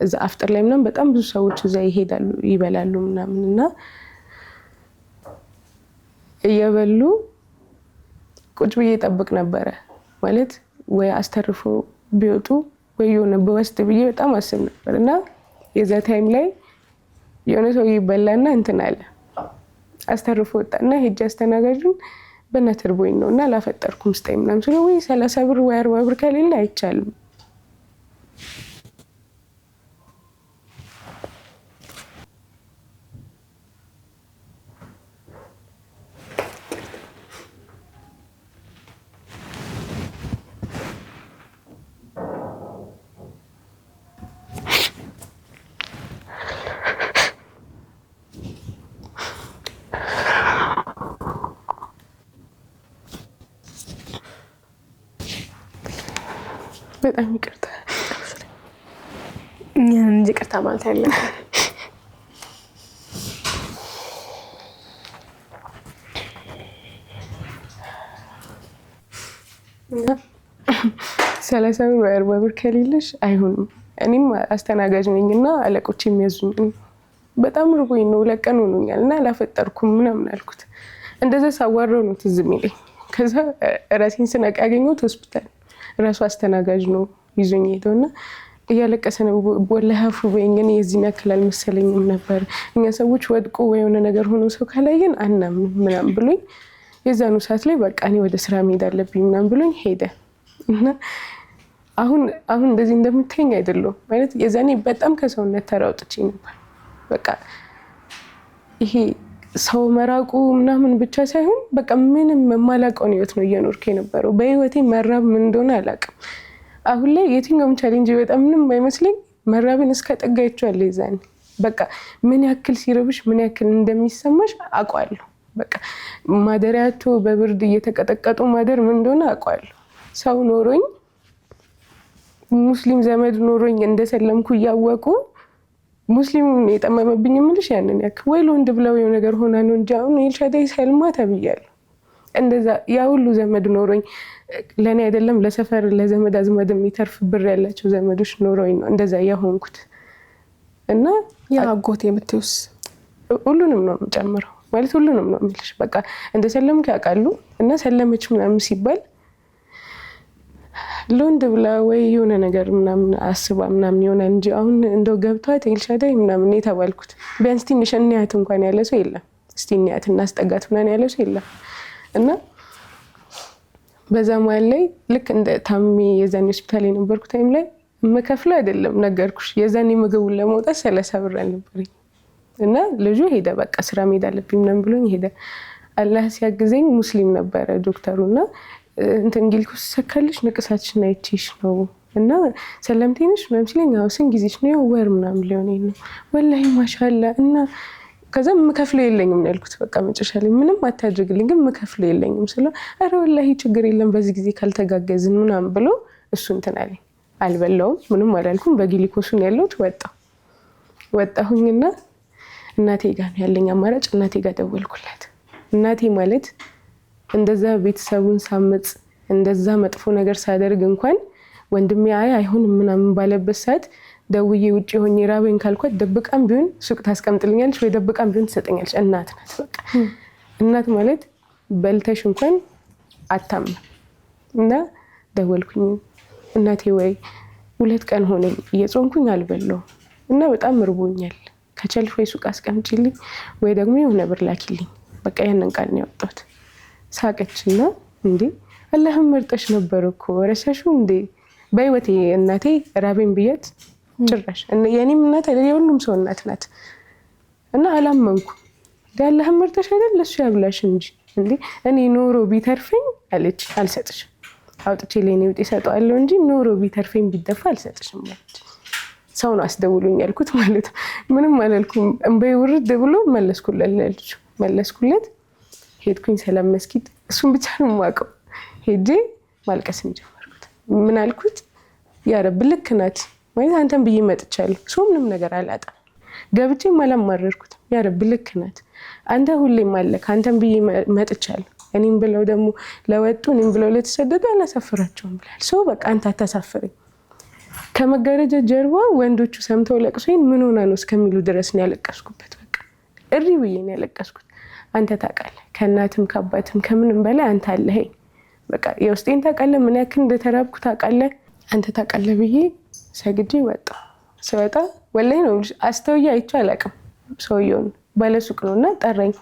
እዛ አፍጥር ላይ ምናምን በጣም ብዙ ሰዎች እዛ ይሄዳሉ ይበላሉ ምናምን እና እየበሉ ቁጭ ብዬ ጠብቅ ነበረ ማለት ወይ አስተርፎ ቢወጡ ወይ የሆነ በወስድ ብዬ በጣም አስብ ነበር እና የዛ ታይም ላይ የሆነ ሰው ይበላና እንትን አለ አስተርፎ ወጣና ሄጄ አስተናጋጁን በእናትርቦኝ ነው እና አላፈጠርኩም ስጠኝ ምናምን ስለ ወይ 30 ብር ወይ 40 ብር ከሌለ አይቻልም በጣም ይቅርታ እንጂ ይቅርታ ማለት ያለ ሰላሳ ብር ወይ 40 ብር ከሌለሽ አይሆንም እኔም አስተናጋጅ ነኝና አለቆች የሚያዙኝ በጣም ርቦኝ ነው 2 ቀን ሆኖኛልና አላፈጠርኩም ምናምን አልኩት እንደዛ ሳዋራው ነው ትዝ የሚለኝ ከዛ ራሴን ስነቃ ያገኘሁት ሆስፒታል ራሱ አስተናጋጅ ነው ይዞኝ ሄደውና እያለቀሰ ነው ወላሂ አፉ በይኝ እኔ የዚህን ያክል አልመሰለኝም ነበር እኛ ሰዎች ወድቆ ወይ የሆነ ነገር ሆኖ ሰው ካላየን አናምን ምናምን ብሎኝ የዛኑ ሰዓት ላይ በቃ እኔ ወደ ስራ መሄድ አለብኝ ምናምን ብሎኝ ሄደ እና አሁን እንደዚህ እንደምትተኝ አይደለም ማለት የዛኔ በጣም ከሰውነት ተራውጥቼ ነበር በቃ ይሄ ሰው መራቁ ምናምን ብቻ ሳይሆን በቃ ምንም የማላውቀው ህይወት ነው እየኖርኩ የነበረው በህይወቴ መራብ ምን እንደሆነ አላውቅም አሁን ላይ የትኛውም ቻሌንጅ በጣም ምንም አይመስለኝ መራብን እስከ ጠጋ ይቻላል ይዛን በቃ ምን ያክል ሲርብሽ ምን ያክል እንደሚሰማሽ አውቃለሁ በቃ ማደሪያቶ በብርድ እየተቀጠቀጡ ማደር ምን እንደሆነ አውቃለሁ ሰው ኖሮኝ ሙስሊም ዘመድ ኖሮኝ እንደሰለምኩ ያወቁ ሙስሊም የጠመመብኝ ምልሽ ያንን ያክል ወይ ለወንድ ብለው የሆነ ነገር ሆና ነው እንጂ አሁን ኤልሻዳይ ሰልማ ተብያለሁ እንደዛ ያ ሁሉ ዘመድ ኖሮኝ ለኔ አይደለም ለሰፈር ለዘመድ አዝመድ የሚተርፍ ብር ያላቸው ዘመዶች ኖሮኝ ነው እንደዛ ያሆንኩት እና ያ አጎት የምትውስ ሁሉንም ነው የምጨምረው ማለት ሁሉንም ነው የሚልሽ በቃ እንደሰለምኩ ያውቃሉ እና ሰለመች ምናምን ሲባል ለወንድ ብላ ወይ የሆነ ነገር ምናምን አስባ ምናምን ይሆናል እንጂ አሁን እንደው ገብቷት ኤልሻዳይ ምናምን የተባልኩት ቢያንስ ትንሽ እንያት እንኳን ያለ ሰው የለም እስቲ እንያት እናስጠጋት ምናምን ያለ ሰው የለም እና በዛ መሀል ላይ ልክ እንደ ታሚ የዛኔ ሆስፒታል የነበርኩ ታይም ላይ መከፍለው አይደለም ነገርኩሽ የዛኔ ምግቡን ለማውጣት 30 ብር አልነበረኝ እና ልጁ ሄደ በቃ ስራ መሄድ አለብኝ ምናምን ብሎኝ ሄደ አላህ ሲያግዘኝ ሙስሊም ነበረ ዶክተሩና እንትን ግልኮስ ሰከልሽ ንቅሳትሽን አይቼሽ ነው እና ሰለምቴንሽ ምናምን ሲለኝ አዎ ስንት ጊዜሽ ነው ወር ምናምን ሊሆነኝ ነው ወላሂ ማሻአላ እና ከዛም መከፍለው የለኝም ያልኩት በቃ መጨረሻ ላይ ምንም አታድርግልኝ ግን መከፍለው የለኝም ስለ አረ ወላሂ ችግር የለም በዚህ ጊዜ ካልተጋገዝን ምናምን ብሎ እሱ እንትን አለኝ አልበላውም ምንም አላልኩም በግሊኮሱን ያለውት ወጣሁኝና እናቴ ጋር ያለኝ አማራጭ እናቴ ጋር ደወልኩላት እናቴ ማለት እንደዛ ቤተሰቡን ሳምጽ እንደዛ መጥፎ ነገር ሳደርግ እንኳን ወንድሜ አይሆንም ምናምን ባለበት ሰዓት ደውዬ ውጭ ሆኜ ራበኝ ካልኳት ደብቃም ቢሆን ሱቅ ታስቀምጥልኛለች ወይ ደብቃም ቢሆን ትሰጠኛለች። እናት ናት በቃ። እናት ማለት በልተሽ እንኳን አታምንም። እና ደወልኩኝ እናቴ ወይ 2 ቀን ሆነኝ እየጾምኩኝ አልበላሁም እና በጣም እርቦኛል፣ ከቻልሽ ወይ ሱቅ አስቀምጪልኝ ወይ ደግሞ የሆነ ብር ላኪልኝ። በቃ ያንን ቃል ነው ያወጣሁት። ሳቀችና እንዴ አላህም መርጠሽ ነበር እኮ ረሳሽው እንዴ? በህይወቴ እናቴ ራበኝ ብያት ጭራሽ የኔም እናት የሁሉም ሰው እናት ናት እና አላመንኩ። አላህም መርጠሽ አይደል ለሱ ያብላሽ እንጂ እንዴ እኔ ኖሮ ቢተርፈኝ አለች። አልሰጥሽም አውጥቼ ለኔ ውጤ ሰጠዋለሁ እንጂ ኖሮ ቢተርፈኝ ቢደፋ አልሰጥሽም ማለት ሰው ነው አስደውሎኝ ያልኩት ማለት ነው። ምንም አላልኩም። እንበይ ውርድ ብሎ መለስኩለት። ሄድኩኝ ሰላም መስጊድ። እሱን ብቻ ነው የማውቀው። ሄጄ ማልቀስ ጀመርኩት። ምን አልኩት? ያ ረብ ልክ ናት ማለት አንተን ብዬ መጥቻለሁ። ሰው ምንም ነገር አላጣም። ገብቼም አላማረርኩትም። ያ ረብ ልክ ናት አንተ ሁሌም አለክ። አንተን ብዬ መጥቻለሁ። እኔም ብለው ደግሞ ለወጡ እኔም ብለው ለተሰደዱ አላሳፍራቸውም ብላል። ሰው በቃ አንተ አታሳፍረኝ። ከመጋረጃ ጀርባ ወንዶቹ ሰምተው ለቅሶኝ ምን ሆና ነው እስከሚሉ ድረስ ነው ያለቀስኩበት። በቃ እሪ ብዬ ነው ያለቀስኩት። አንተ ታውቃለህ፣ ከእናትም ከአባትም ከምንም በላይ አንተ አለህ። በቃ የውስጤን ታውቃለህ፣ ምን ያክል እንደተራብኩ ታውቃለህ፣ አንተ ታውቃለህ ብዬ ሰግጄ ወጣ። ስወጣ ወላሂ ነው አስተውዬ አይቼው አላውቅም። ሰውየውን ባለሱቅ ነውና ጠራኝ።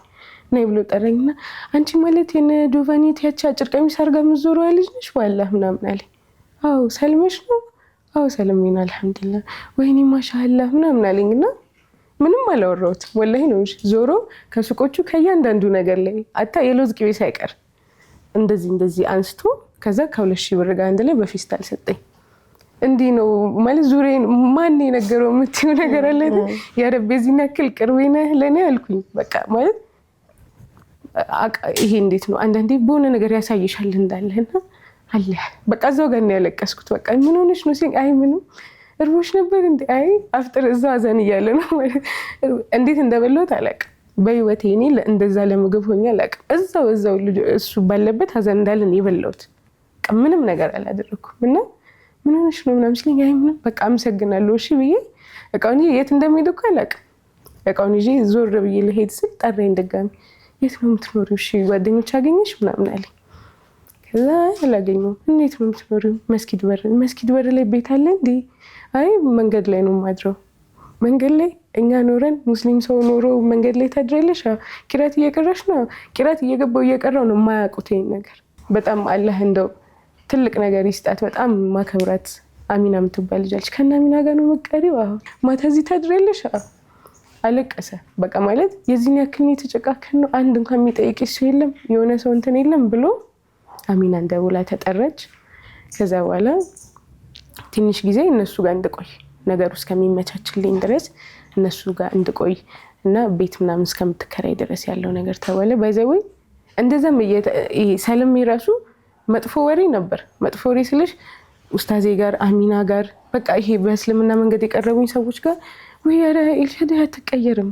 ነይ ብሎ ጠራኝና አንቺ ማለት የነ ዶቫኒት ያቺ አጭር ቀሚስ አድርጋ የምትዞረው ልጅ ነሽ ዋላህ ምናምን አለኝ። አዎ ሰልመሽ ነው? አዎ ሰለሜን አልሐምዱሊላህ። ወይኔ ማሻአላህ ምናምን አለኝና ምንም አላወራሁትም። ወላሂ ነው ዞሮ ከሱቆቹ ከእያንዳንዱ ነገር ላይ አታ የለውዝ ቅቤ ሳይቀር እንደዚህ አንስቶ ከዛ ከ2,000 ብር ጋር አንድ ላይ በፌስታል ሰጠኝ። እንዲህ ነው ማለት ዙሬን ማን የነገረው የምትይው ነገር አለ። ያ ረብ በዚህ ያክል ቅርቤ ነህ ለኔ አልኩኝ። በቃ ማለት ይሄ እንዴት ነው አንዳንዴ በሆነ ነገር ያሳይሻል እንዳለህና አለ በቃ እዛው ጋር ነው ያለቀስኩት። በቃ ምን ሆነሽ ነው ሲል አይ ምንም እርቦሽ ነበር እንዴ? አይ አፍጥር እዛው አዘን እያለ ነው ማለት እንዴት እንደበላሁት አላውቅም። በህይወቴ እኔ እንደዛ ለምግብ ሆኜ አላውቅም። እዛው እሱ ባለበት አዘን እንዳለን የበላሁት ምንም ነገር አላደረኩም። እና ምን ሆነሽ ነው ምናምን ሲለኝ አይ ምንም በቃ አመሰግናለሁ እሺ ብዬ እቃውን የት እንደሚሄድ እኮ አላውቅም። እቃውን ይዤ ዞር ብዬ ልሄድ ስል ጠራኝ ድጋሚ። የት ነው የምትኖሪው? እሺ ጓደኞች አገኘሽ ምናምን አለኝ። ከዛ አላገኘሁም። እንዴት ነው የምትኖሪው? መስጊድ በር ላይ ቤት አለ እንዴ? አይ መንገድ ላይ ነው የማድረው። መንገድ ላይ እኛ ኖረን ሙስሊም ሰው ኖሮ መንገድ ላይ ታድሪያለሽ? ቂራት እየቀራሽ ነው? ቂራት እየገባው እየቀራው ነው የማያውቁት ይሄን ነገር። በጣም አላህ እንደው ትልቅ ነገር ይስጣት። በጣም ማከብራት አሚና የምትባል ልጅ አለች። ከእነ አሚና ጋር ነው መቀሪው። ማታ እዚህ ታድሪያለሽ? አለቀሰ። በቃ ማለት የዚህን ያክል ነው የተጨቃከን ነው። አንድ እንኳን የሚጠይቅሽ ሰው የለም የሆነ ሰው እንትን የለም ብሎ አሚና እንደውላ ተጠራች። ከዛ በኋላ ትንሽ ጊዜ እነሱ ጋር እንድቆይ ነገሩ እስከሚመቻችልኝ ድረስ እነሱ ጋር እንድቆይ እና ቤት ምናምን እስከምትከራይ ድረስ ያለው ነገር ተባለ። ባይዘው እንደዛም ሰለሜ ራሱ መጥፎ ወሬ ነበር። መጥፎ ወሬ ስልሽ ኡስታዜ ጋር አሚና ጋር በቃ ይሄ በእስልምና መንገድ የቀረቡኝ ሰዎች ጋር ወይ አረ ኤልሻዳ አትቀየርም፣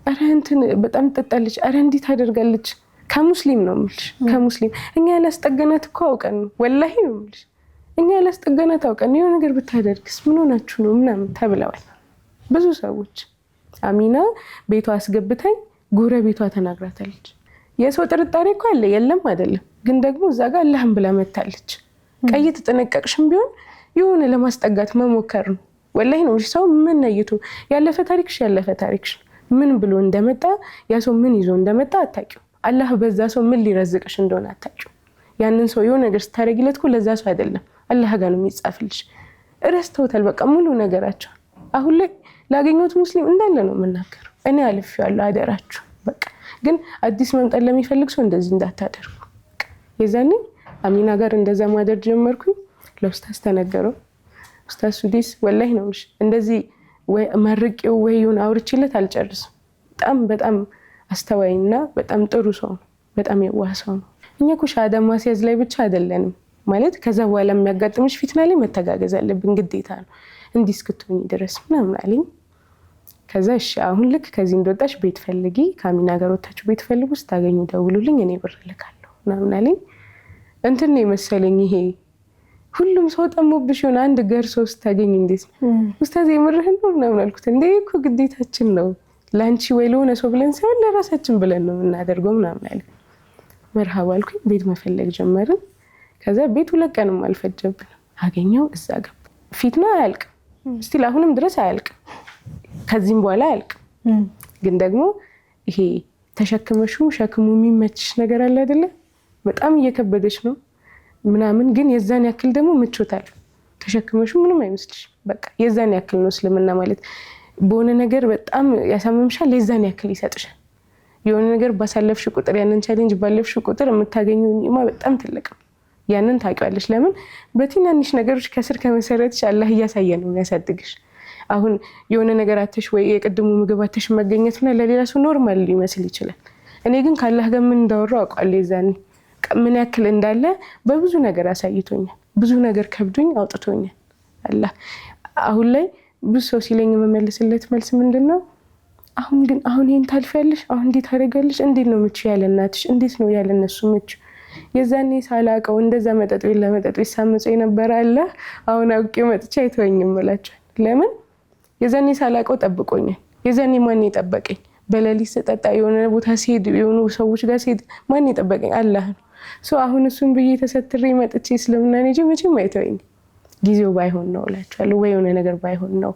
አረ እንትን በጣም ትጠጣለች፣ አረ እንዲህ ታደርጋለች። ከሙስሊም ነው የምልሽ፣ ከሙስሊም እኛ ያላስጠገናት እኮ አውቀን ነው። ወላሂ ነው የምልሽ፣ እኛ ያላስጠገናት አውቀን የሆነ ነገር ብታደርግስ ምን ሆናችሁ ነው ምናምን ተብለዋል ብዙ ሰዎች። አሚና ቤቷ አስገብታኝ ጎረቤቷ ተናግራታለች። የሰው ጥርጣሬ እኮ አለ የለም አይደለም፣ ግን ደግሞ እዛ ጋር አላህም ብላ መታለች። ቀይ ተጠነቀቅሽም ቢሆን የሆነ ለማስጠጋት መሞከር ነው። ወላሂ ነው ሰው ምን ነይቶ ያለፈ ታሪክሽ ምን ብሎ እንደመጣ ያ ሰው ምን ይዞ እንደመጣ አታውቂው። አላህ በዛ ሰው ምን ሊረዝቅሽ እንደሆነ አታውቂው። ያንን ሰው የሆነ ነገር ስታረጊለት እኮ ለዛ ሰው አይደለም አላህ ጋር ነው የሚጻፍልሽ። እረስተውታል በቃ ሙሉ ነገራቸው። አሁን ላይ ላገኘሁት ሙስሊም እንዳለ ነው የምናገረው። እኔ አልፌዋለሁ፣ አደራችሁ በቃ። ግን አዲስ መምጣት ለሚፈልግ ሰው እንደዚህ እንዳታደርጉ። የዛኔ አሚና ጋር እንደዛ ማደር ጀመርኩኝ። ለኡስታዝ ተነገረው። ኡስታዝ ሱዲስ ወላሂ ነው እንደዚህ ወይ መርቄው ወይ ይሁን አውርቼለት አልጨርስም። በጣም አስተዋይና በጣም ጥሩ ሰው ነው። በጣም የዋህ ሰው ነው። እኛ እኮ ሻሃዳ ማስያዝ ላይ ብቻ አይደለንም ማለት ከዛ በኋላ የሚያጋጥምሽ ፊትና ላይ መተጋገዝ አለብን፣ ግዴታ ነው እንዲህ እስክትሆኚ ድረስ ምናምን አለኝ። ከዛ እሺ አሁን ልክ ከዚህ እንደወጣሽ ቤት ፈልጊ፣ ከአሚና ጋር ወጣችሁ ቤት ፈልጉ፣ ስታገኙ ደውሉልኝ፣ እኔ ብር ልካለሁ ምናምን አለኝ። እንትን ነው የመሰለኝ ይሄ ሁሉም ሰው ጠሞብሽ ይሆን አንድ ገርሶ ስታገኝ እንዴት ነው ኡስታዝ የምርህን ነው ምናምን አልኩት። እንዴ እኮ ግዴታችን ነው ላንቺ ወይ ለሆነ ሰው ብለን ሳይሆን ለራሳችን ብለን ነው እናደርገው ምናምን አለ። መርሃባ አልኩኝ። ቤት መፈለግ ጀመርን። ከዛ ቤት 2 ቀንም አልፈጀብንም። አገኘው እዛ ገባ። ፊትና አያልቅም ስቲል አሁንም ድረስ አያልቅም፣ ከዚህም በኋላ አያልቅም። ግን ደግሞ ይሄ ተሸክመሽው ሸክሙ የሚመችሽ ነገር አለ አይደለ? በጣም እየከበደሽ ነው ምናምን፣ ግን የዛን ያክል ደግሞ ምቾት አለ። ተሸክመሽው ምንም አይመስልሽ። በቃ የዛን ያክል ነው እስልምና ማለት። በሆነ ነገር በጣም ያሳምምሻል፣ የዛን ያክል ይሰጥሻል። የሆነ ነገር ባሳለፍሽ ቁጥር ያንን ቻሌንጅ ባለፍሽ ቁጥር የምታገኘው ኒዕማ በጣም ትልቅ ነው። ያንን ታውቂዋለሽ። ለምን በትናንሽ ነገሮች ከስር ከመሰረትሽ አላህ እያሳየ ነው የሚያሳድግሽ። አሁን የሆነ ነገር አተሽ ወይ የቅድሙ ምግብ አተሽ መገኘትና ለሌላ ሰው ኖርማል ሊመስል ይችላል። እኔ ግን ካላህ ጋር ምን እንዳወራው አውቃለሁ። የዛኔ ምን ያክል እንዳለ በብዙ ነገር አሳይቶኛል። ብዙ ነገር ከብዶኝ አውጥቶኛል አላህ። አሁን ላይ ብዙ ሰው ሲለኝ የምመልስለት መልስ ምንድነው? አሁን ይሄን ታልፊያለሽ፣ አሁን እንዴት ታደርጋለሽ? እንዴት ነው ምቹ ያለ እናትሽ? እንዴት ነው ያለ እነሱ ምቹ? የዛኔ ሳላውቀው እንደዛ መጠጥ ለመጠጥ ሳምጾ የነበረ አላህ አሁን አውቄው መጥቼ አይተወኝም እላቸዋለሁ። ለምን የዛኔ ሳላውቀው ጠብቆኛል። የዛኔ ማን የጠበቀኝ? በሌሊት ስጠጣ የሆነ ቦታ ሲሄድ የሆኑ ሰዎች ጋር ሲሄድ ማን የጠበቀኝ? አላህ ነው። አሁን እሱን ብዬ ተሰትሬ መጥቼ እስልምና እንጂ መቼም አይተወኝ። ጊዜው ባይሆን ነው እላቸዋለሁ፣ ወይ የሆነ ነገር ባይሆን ነው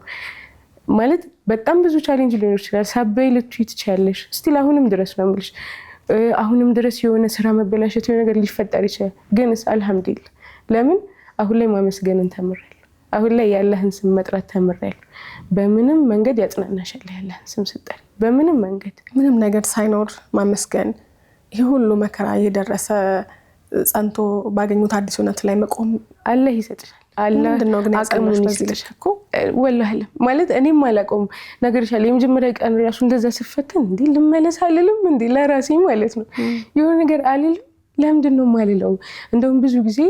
ማለት። በጣም ብዙ ቻሌንጅ ሊኖር ይችላል። ሳበይ ልትይ ትችያለሽ። ስቲል አሁንም ድረስ ነው የምልሽ፣ አሁንም ድረስ የሆነ ስራ መበላሸት የሆነ ነገር ሊፈጠር ይችላል። ግን አልሐምዱሊላህ ለምን አሁን ላይ ማመስገንን ተምሬያለሁ። አሁን ላይ ያለህን ስም መጥራት ተምሬያለሁ። በምንም መንገድ ያጽናናሻል ያለህን ስም ስጠሪ፣ በምንም መንገድ ምንም ነገር ሳይኖር ማመስገን። ይህ ሁሉ መከራ እየደረሰ ጸንቶ ባገኙት አዲስ እውነት ላይ መቆም አላህ ይሰጥሻል። አላህ አቅሙን ይሰጥሻል እኮ ወላሂ ማለት እኔም አላውቀውም ነገር ይችላል። የመጀመሪያ ቀን ራሱ እንደዛ ስፈተን እንዴ ልመለስ አልልም እንዴ ለራሴ ማለት ነው የሆነ ነገር አልልም። ለምንድን ነው የማልለው? እንደውም ብዙ ጊዜ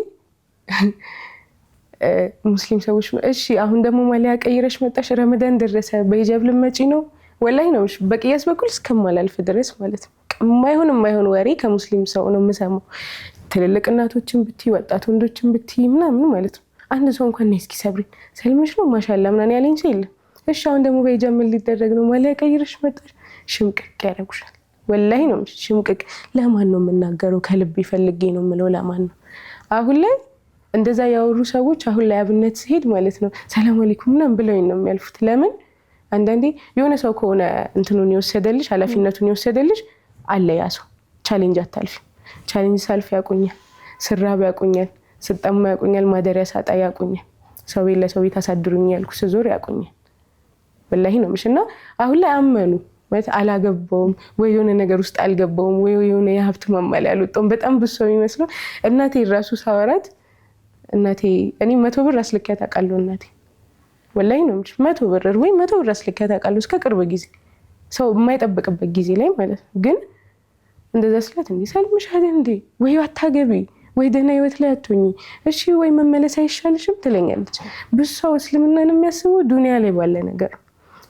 ሙስሊም ሰዎች እሺ አሁን ደግሞ ማሊያ ቀይረሽ መጣሽ፣ ረመዳን ደረሰ፣ በሂጃብ ልመጪ ነው ወላሂ ነው በቅያስ በኩል እስከማላልፍ ድረስ ማለት ነው። የማይሆን ወሬ ከሙስሊም ሰው ነው የምሰማው። ትልልቅ እናቶችን ብትይ ወጣት ወንዶችን ብትይ ምናምን ማለት ነው። አንድ ሰው እንኳን ነይ እስኪ ሰብሪ ሰልመሽ ነው ማሻአላ ምናምን ያለኝ ሰው የለም። እሺ አሁን ደግሞ በሂጃብ ምን ሊደረግ ነው? ማሊያ ቀይረሽ መጣሽ፣ ሽምቅቅ ያደርጉሻል። ወላሂ ነው ሽምቅቅ። ለማን ነው የምናገረው? ከልብ ፈልጌ ነው የምለው። ለማን ነው? አሁን ላይ እንደዛ ያወሩ ሰዎች አሁን ላይ አብነት ሲሄድ ማለት ነው ሰላም አለይኩም ምናምን ብለውኝ ነው የሚያልፉት። ለምን አንዳንዴ የሆነ ሰው ከሆነ እንትኑን የወሰደልሽ ኃላፊነቱን የወሰደልሽ አለ ያ ሰው። ቻሌንጅ አታልፊ። ቻሌንጅ ሳልፍ ያቁኛል፣ ስራብ ያቁኛል፣ ስጠማ ያቁኛል፣ ማደሪያ ሳጣ ያቁኛል፣ ሰው ቤት ለሰው ቤት አሳድሩኝ ያልኩ ስዞር ያቁኛል። ወላሂ ነው ምሽና አሁን ላይ አመኑ ማለት አላገባውም ወይ የሆነ ነገር ውስጥ አልገባውም ወይ የሆነ የሀብት ማማል ያልወጣውም በጣም ብዙ ሰው የሚመስለው። እናቴ ራሱ ሳወራት እናቴ እኔ 100 ብር አስልኪያት አውቃለሁ። እናቴ ወላሂ ነው ምሽ 100 ብር ወይ 100 ብር አስልኪያት አውቃለሁ እስከ ቅርብ ጊዜ ሰው የማይጠብቅበት ጊዜ ላይ ማለት ነው። ግን እንደዛ ስላት እንዴ ሰልምሻል እንዴ ወይ አታገቢ ወይ ደህና ህይወት ላይ አትሆኚ እሺ ወይ መመለስ አይሻልሽም ትለኛለች። ብዙ ሰው እስልምናን የሚያስበው ዱንያ ላይ ባለ ነገር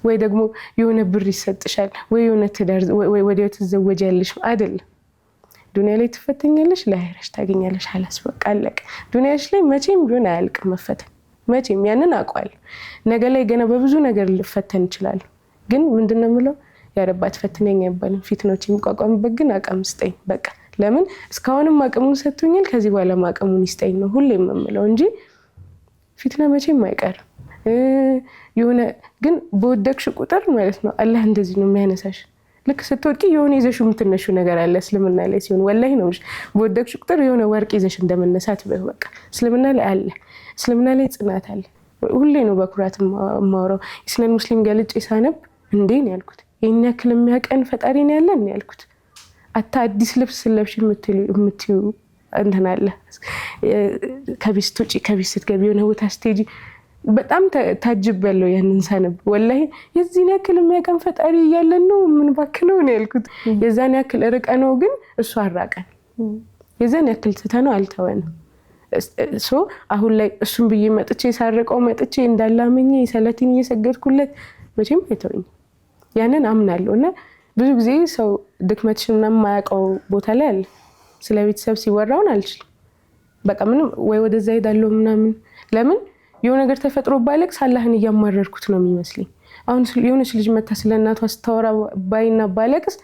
ወይ ደግሞ የሆነ ብር ይሰጥሻል ወይ የሆነ ትዳር ወይ ወዲያው ትዘወጃለሽ አይደለም። ዱንያ ላይ ትፈተኛለሽ፣ ለአኺራሽ ታገኛለሽ። ሐላስ በቃ አለቀ። ዱንያሽ ላይ መቼም ቢሆን አያልቅም መፈተን። መቼም ያንን አውቀዋለሁ። ነገ ላይ ገና በብዙ ነገር ልፈተን ይችላል። ግን ምንድነው የምለው ያረባት ፈትነኝ አይባልም። ፊትኖች የሚቋቋምበት ግን አቅም ስጠኝ በቃ። ለምን እስካሁንም አቅሙን ሰጥቶኛል፣ ከዚህ በኋላ አቅሙን ይስጠኝ ነው ሁሌም የምለው እንጂ ፊትና መቼም አይቀርም። የሆነ ግን በወደቅሽ ቁጥር ማለት ነው አላህ እንደዚህ ነው የሚያነሳሽ። ልክ ስትወድቂ የሆነ ይዘሽ የምትነሺው ነገር አለ እስልምና ላይ ሲሆን ወላሂ ነው በወደቅሽ ቁጥር የሆነ ወርቅ ይዘሽ እንደመነሳት በቃ እስልምና ላይ አለ። እስልምና ላይ ጽናት አለ። ሁሌ ነው በኩራት የማወራው። ኢስላም ሙስሊም ገልጬ ሳነብ እንዴ ነው ያልኩት። ይሄን ያክል የሚያቀን ፈጣሪ ነው ያለን ነው ያልኩት። አታ አዲስ ልብስ ስለብሽ የምትዩ እንትን አለ። ከቤት ስትወጪ ከቤት ስትገቢ የሆነ ቦታ ስትሄጂ በጣም ታጅበለው ያንን ሳነብ ወላሂ የዚህን ያክል የሚያቀን ፈጣሪ እያለን ነው ምን ባክነው ነው ያልኩት። የዛን ያክል ርቀነው ግን እሱ አራቀን። የዛን ያክል ትተነው አልተወንም። አሁን ላይ እሱን ብዬ መጥቼ ሳርቀው መጥቼ እንዳላመኝ ሰላቲን እየሰገድኩለት መቼም አይተወኝም። ያንን አምናለሁ። እና ብዙ ጊዜ ሰው ድክመትሽን ምናምን የማያውቀው ቦታ ላይ አለ። ስለ ቤተሰብ ሲወራውን አልችልም። በቃ ምንም ወይ ወደዛ ሄዳለሁ ምናምን ለምን የሆነ ነገር ተፈጥሮ ባለቅስ አላህን እያማረርኩት ነው የሚመስለኝ። አሁን የሆነች ልጅ መታ ስለናቷ ስታወራ ባይና ባለቅስ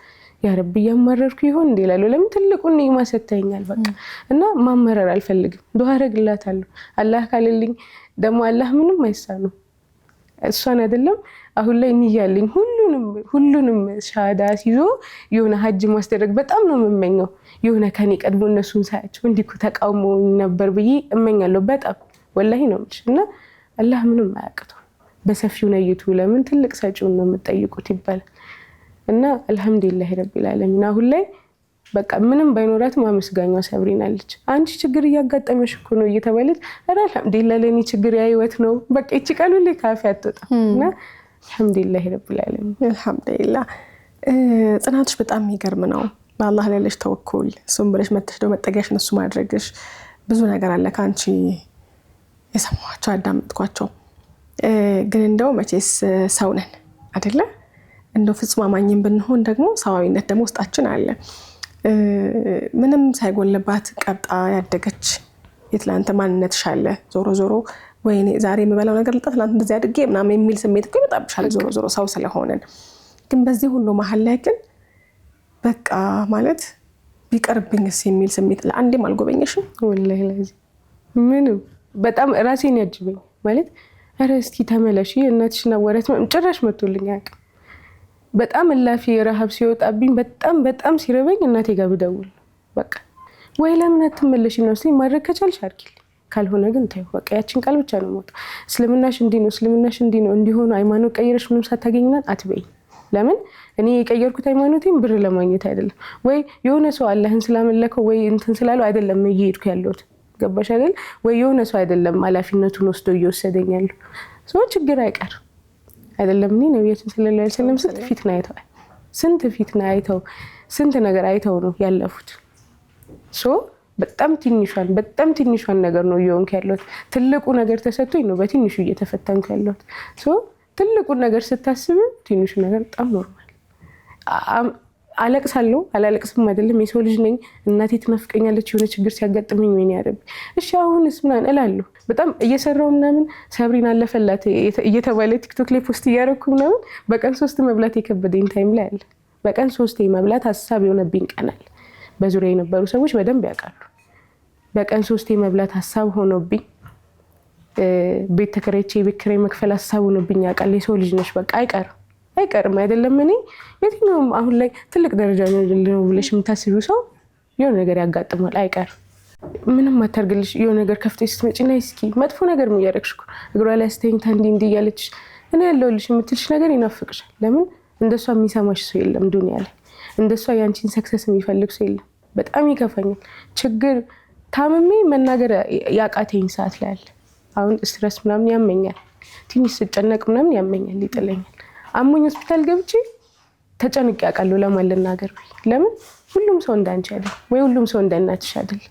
ያ ረብ እያማረርኩ ይሆን እንዴ እላለሁ። ለምን ትልቁን ኒዕማ ሰጥተኛል በቃ እና ማመረር አልፈልግም። ዱዓ አረግላታለሁ። አላህ ካለልኝ ደግሞ አላህ ምንም አይሳነው እሷን አይደለም አሁን ላይ ንያለኝ ሁሉንም ሻሃዳ ሲዞ የሆነ ሀጅ ማስደረግ በጣም ነው የምመኘው። የሆነ ከኔ ቀድሞ እነሱን ሳያቸው እንዲኩ ተቃውሞ ነበር ብዬ እመኛለሁ በጣም ወላሂ ነው እንጂ እና አላህ ምንም አያቅተው በሰፊው ነይቱ ለምን ትልቅ ሰጪውን ነው የምትጠይቁት ይባላል። እና አልহামዱሊላህ ረቢል ዓለሚን አሁን ላይ በቃ ምንም ባይኖራት ማመስጋኛው ሰብሪና አለች። አንቺ ችግር እያጋጠመሽ እኮ ነው እየተባለች አልহামዱሊላህ ለኔ ችግር ያይወት ነው በቃ እቺ ቃሉ ላይ ካፊ አትወጣም እና አልহামዱሊላህ ረቢል ዓለሚን አልহামዱሊላህ። ጽናትሽ በጣም የሚገርም ነው። በአላህ ላይ ያለሽ ተወኩል እሱም ብለሽ መተሽ ደው መጠጊያሽን እሱ ማድረግሽ ብዙ ነገር አለ ካንቺ የሰማኋቸው አዳምጥኳቸው። ግን እንደው መቼስ ሰው ነን አይደለ? እንደው ፍጹም አማኝም ብንሆን ደግሞ ሰዋዊነት ደግሞ ውስጣችን አለ። ምንም ሳይጎልባት ቀብጣ ያደገች የትላንት ማንነትሽ አለ። ዞሮ ዞሮ ወይኔ ዛሬ የምበላው ነገር ልጣ ትላንት እንደዚህ አድርጌ ምናምን የሚል ስሜት እኮ ይመጣብሻል ዞሮ ዞሮ ሰው ስለሆነን። ግን በዚህ ሁሉ መሀል ላይ ግን በቃ ማለት ቢቀርብኝስ የሚል ስሜት ለአንዴም አልጎበኘሽም? ወላሂ ለዚህ ምንም በጣም ራሴን ያጅበኝ ማለት ኧረ እስኪ ተመለሺ እናትሽና ወረት ጭራሽ መጥቶልኝ አያውቅም። በጣም እላፊ ረሃብ ሲወጣብኝ በጣም ሲረበኝ እናቴ ጋር ብደውል በቃ ወይ ለምን አትመለሺ ነው እስቲ ማድረግ ከቻልሽ አድርጊልኝ ካልሆነ ግን ተይው በቃ ያችን ቃል ብቻ ነው የምወጣው። እስልምናሽ እንዲህ ነው እንዲሆነ ሃይማኖት ቀይረሽ ምንም ሳታገኝናት አትበይ። ለምን እኔ የቀየርኩት ሃይማኖቴን ብር ለማግኘት አይደለም ወይ የሆነ ሰው አላህን ስላመለከው ወይ እንትን ስላለው አይደለም እየሄድኩ ያለሁት ገባሽ አይደል? ወይ የሆነ ሰው አይደለም ኃላፊነቱን ወስዶ እየወሰደኝ ያለው ሰው ችግር አይቀር አይደለም። እኔ ነብያችን ሰለላሁ ዐለይሂ ወሰለም ስንት ነገር አይተው ነው ያለፉት። በጣም ትንሿን ነገር ነው እየሆንኩ ያለሁት። ትልቁ ነገር ተሰጥቶኝ ነው በትንሹ እየተፈተንኩ ያለሁት። ትልቁን ነገር ስታስብ ትንሹ ነገር በጣም ኖርማል። አለቅሳለሁ አላለቅስም አይደለም የሰው ልጅ ነኝ። እናቴ ትናፍቀኛለች የሆነ ችግር ሲያጋጥመኝ ወይኔ ያረብ እሺ አሁንስ ምናምን እላለሁ። በጣም እየሰራው ምናምን ሰብሪና አለፈላት እየተባለ ቲክቶክ ላይ ፖስት እያደረኩ ምናምን በቀን 3 መብላት የከበደኝ ታይም ላይ አለ። በቀን 3 መብላት ሀሳብ የሆነብኝ ቀናል። በዙሪያ የነበሩ ሰዎች በደንብ ያውቃሉ። በቀን 3 መብላት ሀሳብ ሆኖብኝ ቤት ተከራይቼ ቤት ኪራይ መክፈል ሀሳብ ሆኖብኝ ያውቃል። የሰው ልጅ ነሽ በቃ አይቀርም አይደለም። እኔ የትኛውም አሁን ላይ ትልቅ ደረጃ ነው ብለሽ የምታስቢው ሰው የሆነ ነገር ያጋጥማል አይቀርም። ምንም አታርግልሽ የሆነ ነገር ከፍተሽ ስትመጪና እስኪ መጥፎ ነገር ምን ያደርግሽ እግሯ ላይ አስተኝታ እንዲህ እያለች እኔ ያለሁልሽ የምትልሽ ነገር ይናፍቅሻል። ለምን እንደሷ የሚሰማሽ ሰው የለም ዱንያ ላይ። እንደሷ ያንቺን ሰክሰስ የሚፈልግ ሰው የለም። በጣም ይከፋኛል። ችግር ታምሜ መናገር ያቃተኝ ሰዓት ላይ አለ። አሁን ስትረስ ምናምን ያመኛል። ትንሽ ስጨነቅ ምናምን ያመኛል፣ ይጥለኛል። አሞኝ ሆስፒታል ገብቼ ተጨንቄ ያውቃለሁ ለማን ልናገር። ለምን ሁሉም ሰው እንዳንቺ አይደል ወይ ሁሉም ሰው እንደናትሽ አይደል።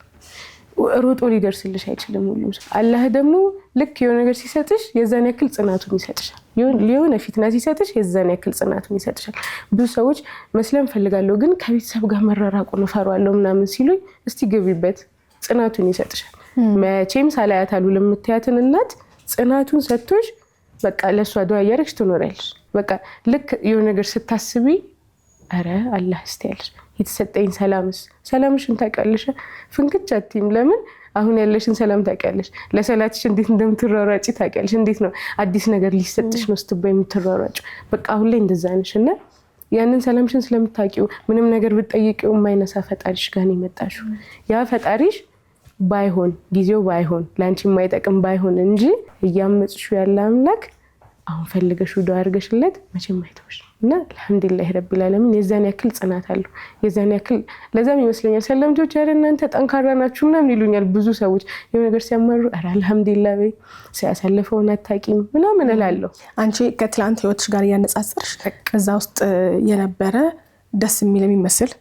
ሮጦ ሊደርስልሽ አይችልም ሁሉም ሰው። አላህ ደግሞ ልክ የሆነ ነገር ሲሰጥሽ የዛን ያክል ጽናቱን ይሰጥሻል። የሆነ ፊትና ሲሰጥሽ የዛን ያክል ጽናቱን ይሰጥሻል። ብዙ ሰዎች መስለም ፈልጋለሁ ግን ከቤተሰብ ጋር መራራቁ ነው ፈራለሁ ምናምን ሲሉኝ እስቲ ግቢበት ጽናቱን ይሰጥሻል። መቼም ሳላያት አሉ ለምትያትን እናት ጽናቱን ሰጥቶሽ በቃ ለሷ ዱዓ ያረግሽ ትኖሪያለሽ። በቃ ልክ የሆነ ነገር ስታስቢ አረ አላህ እስቲያለሽ የተሰጠኝ ሰላምሽን ታውቂያለሽ። ፍንክች አትይም። ለምን አሁን ያለሽን ሰላም ታውቂያለሽ። ለሰላትሽ እንዴት እንደምትሯሯጪ ታውቂያለሽ። እንዴት ነው አዲስ ነገር ሊሰጥሽ ነው ስትባይ የምትሯሯጪ። በቃ አሁን ላይ እንደዛ ነሽ እና ያንን ሰላምሽን ስለምታውቂው ምንም ነገር ብትጠይቂው የማይነሳ ፈጣሪሽ ጋር ነው የመጣሽው። ያ ፈጣሪሽ ባይሆን ጊዜው ባይሆን ላንቺ የማይጠቅም ባይሆን እንጂ እያመጽሽው ያለ አምላክ አሁን ፈልገሽው ዱዓ አድርገሽለት መቼም አይተውሽ እና አልহামዱሊላህ ረቢል ዓለሚን የዛን ያክል ጽናት አለው። የዛን ያክል ለዛም ይመስለኛል ሰለምጆች ያረ እናንተ ጠንካራ ናችሁ ምናምን ይሉኛል ብዙ ሰዎች። የሆነ ነገር ሲያማሩ አረ አልহামዱሊላህ በይ ሲያሳልፈውን አታቂም ምናምን እላለሁ። አንቺ ከትላንት ህይወትሽ ጋር ያነጻጸርሽ እዛ ውስጥ የነበረ ደስ የሚል የሚመስል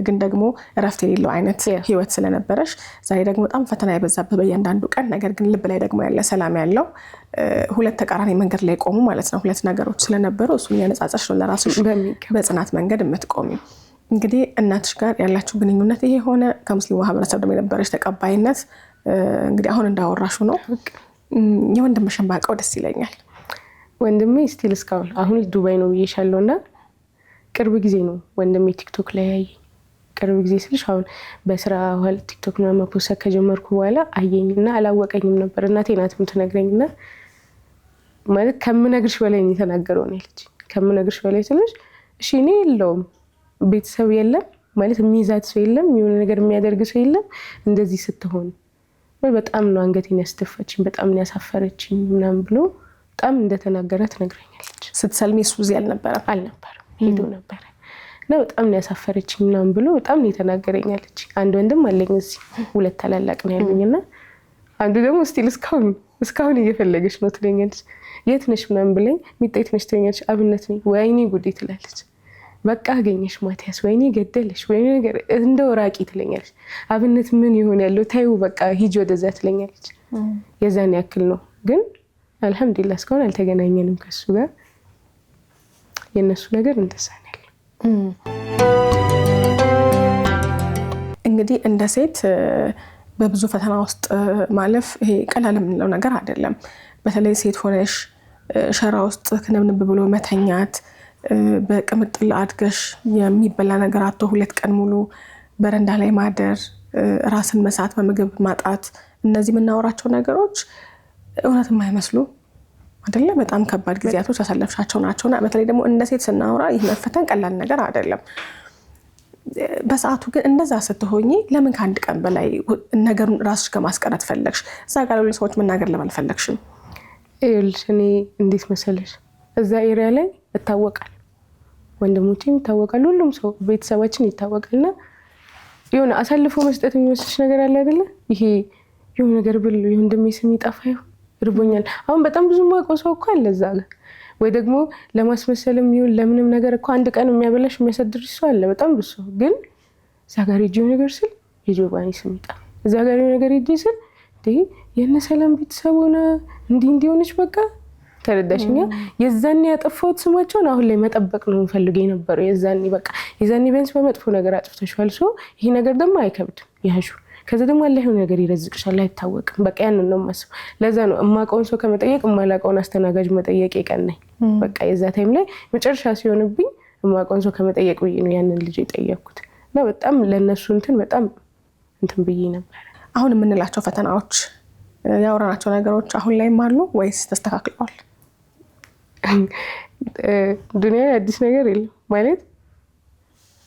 ግን ደግሞ እረፍት የሌለው አይነት ህይወት ስለነበረሽ ዛሬ ደግሞ በጣም ፈተና የበዛበት በእያንዳንዱ ቀን ነገር ግን ልብ ላይ ደግሞ ያለ ሰላም ያለው ሁለት ተቃራኒ መንገድ ላይ ቆሙ ማለት ነው። ሁለት ነገሮች ስለነበሩ እሱን ያነጻጸርሽ ነው ለራስሽ በጽናት መንገድ የምትቆሚ። እንግዲህ እናትሽ ጋር ያላችሁ ግንኙነት ይሄ ሆነ። ከሙስሊም ማህበረሰብ ደግሞ የነበረች ተቀባይነት እንግዲህ አሁን እንዳወራሹ ነው። የወንድምሽን ባውቀው ደስ ይለኛል። ወንድሜ ስቲል እስካሁን አሁን ዱባይ ነው ብዬሻለሁና ቅርብ ጊዜ ነው ወንድሜ ቲክቶክ ላይ ያየኝ። ቅርብ ጊዜ ስልሽ አሁን በስራ ኋላ ቲክቶክ ምናምን መፖሰት ከጀመርኩ በኋላ አየኝና አላወቀኝም ነበር። እናቴ ናት የምትነግረኝና ማለት ከምነግርሽ በላይ ነው የተናገረው ነው ያለች። ከምነግርሽ በላይ ስልሽ እሺ እኔ የለውም ቤተሰብ የለም ማለት የሚይዛት ሰው የለም፣ የሆነ ነገር የሚያደርግ ሰው የለም። እንደዚህ ስትሆን በጣም ነው አንገቴን ያስደፋችኝ፣ በጣም ነው ያሳፈረችኝ ምናምን ብሎ በጣም እንደተናገረ ትነግረኛለች። ስትሰልሚ እሱ እዚህ አልነበረም ሄዶ ነበረ እና በጣም ነው ያሳፈረችኝ ምናምን ብሎ በጣም ነው የተናገረኛለች። አንድ ወንድም አለኝ እዚህ 2 ታላላቅ ነው ያሉኝና አንዱ ደግሞ ስቲል እስካሁን እየፈለገች ነው ትለኛለች። የት ነሽ ምናምን ብለኝ ሚጣይት ነሽ ትለኛለች። አብነት ነኝ። ወይኔ ጉዴ ትላለች። በቃ አገኘሽ ማቲያስ፣ ወይኔ ገደለሽ፣ ወይኔ ነገር እንደው ራቂ ትለኛለች። አብነት ምን ይሆን ያለው ታዩ በቃ ሂጅ ወደዛ ትለኛለች። የዛን ያክል ነው ግን አልሐምዱሊላህ እስካሁን አልተገናኘንም ከሱ ጋር። የነሱ ነገር እንደዛ ነው ያለው። እንግዲህ እንደ ሴት በብዙ ፈተና ውስጥ ማለፍ ይሄ ቀላል የምንለው ነገር አይደለም። በተለይ ሴት ሆነሽ ሸራ ውስጥ ክንብንብ ብሎ መተኛት፣ በቅምጥል አድገሽ የሚበላ ነገር አጥቶ 2 ቀን ሙሉ በረንዳ ላይ ማደር፣ ራስን መሳት፣ በምግብ ማጣት፣ እነዚህ የምናወራቸው ነገሮች እውነት የማይመስሉ አይደለ? በጣም ከባድ ጊዜያቶች ያሳለፍሻቸው ናቸውና በተለይ ደግሞ እንደ ሴት ስናወራ ይህ መፈተን ቀላል ነገር አይደለም። በሰዓቱ ግን እንደዛ ስትሆኚ ለምን ከአንድ ቀን በላይ ነገሩን ራስሽ ከማስቀረት ፈለግሽ? እዛ ጋር ያሉ ሰዎች መናገር ለምን አልፈለግሽም? ይኸውልሽ እኔ እንዴት መሰለሽ እዛ ኤሪያ ላይ እታወቃል፣ ወንድሞቼም ይታወቃል፣ ሁሉም ሰው ቤተሰባችን ይታወቃልና የሆነ አሳልፎ መስጠት የሚመስልሽ ነገር አለ አይደለ? ይሄ የሆነ ነገር ብል የወንድሜ ስም ይጠፋ ይሆን እርቦኛል። አሁን በጣም ብዙ ማውቀው ሰው እኮ አለ እዛ ጋር፣ ወይ ደግሞ ለማስመሰልም ይሁን ለምንም ነገር እኮ አንድ ቀን የሚያበላሽ የሚያሳድርሽ ሰው አለ በጣም ብዙ። ግን እዛ ጋር ሂጅ ነገር ስል የጆባኒ ስም ይጠፋ፣ እዛ ጋር ነገር ሂጅ ስል የእነ ሰላም ቤተሰብ ሆነ እንዲሆነች በቃ ተረዳሽኛ። የዛኔ ያጠፋሁት ስማቸውን አሁን ላይ መጠበቅ ነው የምፈልገው የነበረው። የዛኔ ቢያንስ በመጥፎ ነገር አጥፍተሻል፣ ሰው ይሄ ነገር ደግሞ አይከብድም ያሹ። ከዛ ደግሞ አላህ የሆነ ነገር ይረዝቅሻል፣ አይታወቅም። በቃ ያንን ነው የማስበው። ለዛ ነው እማውቀውን ሰው ከመጠየቅ እማላውቀውን አስተናጋጅ መጠየቅ የቀናኝ። በቃ የዛ ታይም ላይ መጨረሻ ሲሆንብኝ እማውቀውን ሰው ከመጠየቅ ብዬ ነው ያንን ልጅ የጠየቅኩት እና በጣም ለእነሱ በጣም ብዬ ነበር። አሁን የምንላቸው ፈተናዎች ያወራናቸው ነገሮች አሁን ላይም አሉ ወይስ ተስተካክለዋል? ዱንያ ላይ አዲስ ነገር የለም ማለት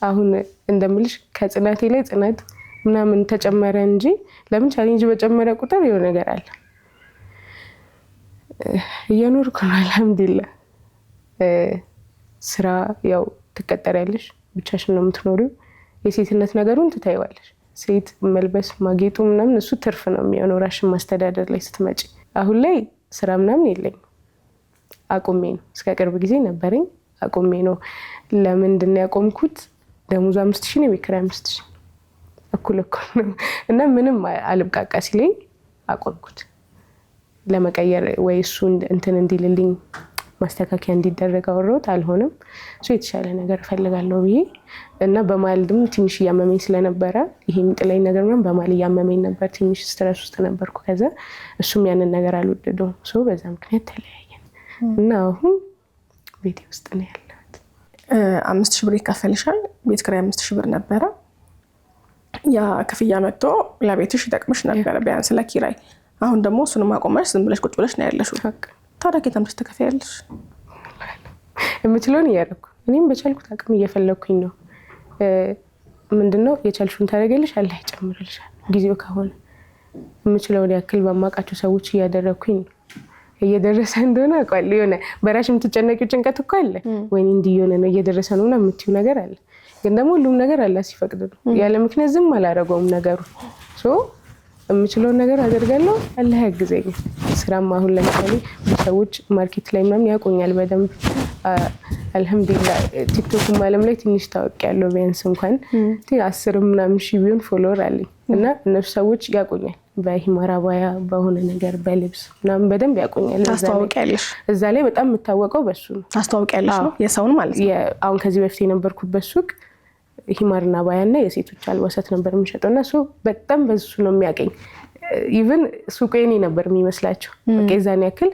አሁን እንደምልሽ ከጽናቴ ላይ ጽናት ምናምን ተጨመረ እንጂ ለምን ቻሌንጅ በጨመረ ቁጥር የሆነ ነገር አለ። እየኖርኩ ነው አልሐምዱሊላህ። ስራ ያው ትቀጠሪያለሽ፣ ብቻሽን ነው የምትኖሪው። የሴትነት ነገሩን ትታይዋለሽ። ሴት መልበስ ማጌጡ ምናምን እሱ ትርፍ ነው የሚሆነው ራስሽን ማስተዳደር ላይ ስትመጪ። አሁን ላይ ስራ ምናምን የለኝም፣ አቁሜ ነው። እስከ ቅርብ ጊዜ ነበረኝ፣ አቁሜ ነው። ለምንድን ነው ያቆምኩት? ደሞዙ 5000 ነው፣ የኪራይ 5000 እኩል ነው እና ምንም አልብቃቃ ሲለኝ አቆምኩት። ለመቀየር ወይ እሱ እንትን እንዲልልኝ ማስተካከያ እንዲደረግ አወራሁት፣ አልሆነም። እሱ የተሻለ ነገር እፈልጋለሁ ብዬ እና በማል ደግሞ ትንሽ እያመመኝ ስለነበረ ይሄ የሚጥለኝ ነገር ምናምን በማል እያመመኝ ነበር፣ ትንሽ ስትረስ ውስጥ ነበርኩ። ከዛ እሱም ያንን ነገር አልወደደውም። ሰው በዛ ምክንያት ተለያየን እና አሁን ቤቴ ውስጥ ነው ያለሁት። 5000 ብር ይከፈልሻል። ቤት ኪራይ 5000 ብር ነበረ። ያ ክፍያ መጥቶ ለቤትሽ ይጠቅምሽ ነበረ ቢያንስ ለኪራይ። አሁን ደግሞ እሱንም አቆመሽ፣ ዝም ብለሽ ቁጭ ብለሽ ነው ያለሽው። ታዲያ ከየት አምጥተሽ ትከፍያለሽ? የምችለውን እያደረኩ እኔም በቻልኩት አቅም እየፈለኩኝ ነው። ምንድነው የቻልሽውን ታደርጊያለሽ፣ አላህ ይጨምርልሻል። ጊዜው ከሆነ የምችለውን ያክል በማውቃቸው ሰዎች እያደረኩኝ ነው። እየደረሰ እንደሆነ አውቃለሁ። የሆነ በራሽ የምትጨነቂው ጭንቀት እኮ አለ፣ ወይኔ እንዲህ የሆነ ነው እየደረሰ ነው እና የምትይው ነገር አለ። ግን ደግሞ ሁሉም ነገር አላህ ሲፈቅድ ነው። ያለ ምክንያት ዝም አላደረገውም ነገሩ። የምችለውን ነገር አደርጋለሁ፣ አላህ ያግዘኛል። ስራም አሁን ለምሳሌ ሰዎች ማርኬት ላይ ምናምን ያውቁኛል በደንብ አልሐምዱሊላህ። ቲክቶክም ዓለም ላይ ትንሽ ታውቂያለሁ። ቢያንስ እንኳን 10 ምናምን ሺህ ቢሆን ፎሎወር አለኝ እና እነሱ ሰዎች ያውቁኛል በሂማራ ባያ በሆነ ነገር በልብስ ምናምን በደንብ ያውቁኛል። ታስተዋውቂያለሽ? እዛ ላይ በጣም የምታወቀው በሱ ነው። ታስተዋውቂያለሽ ነው የሰውን ማለት ነው። አሁን ከዚህ በፊት የነበርኩበት ሱቅ ሂማርና ባያና የሴቶች አልባሳት ነበር የሚሸጠውና እሱ በጣም በሱ ነው የሚያቀኝ ኢቭን ሱቁ የኔ ነበር የሚመስላቸው በቃ የዛን ያክል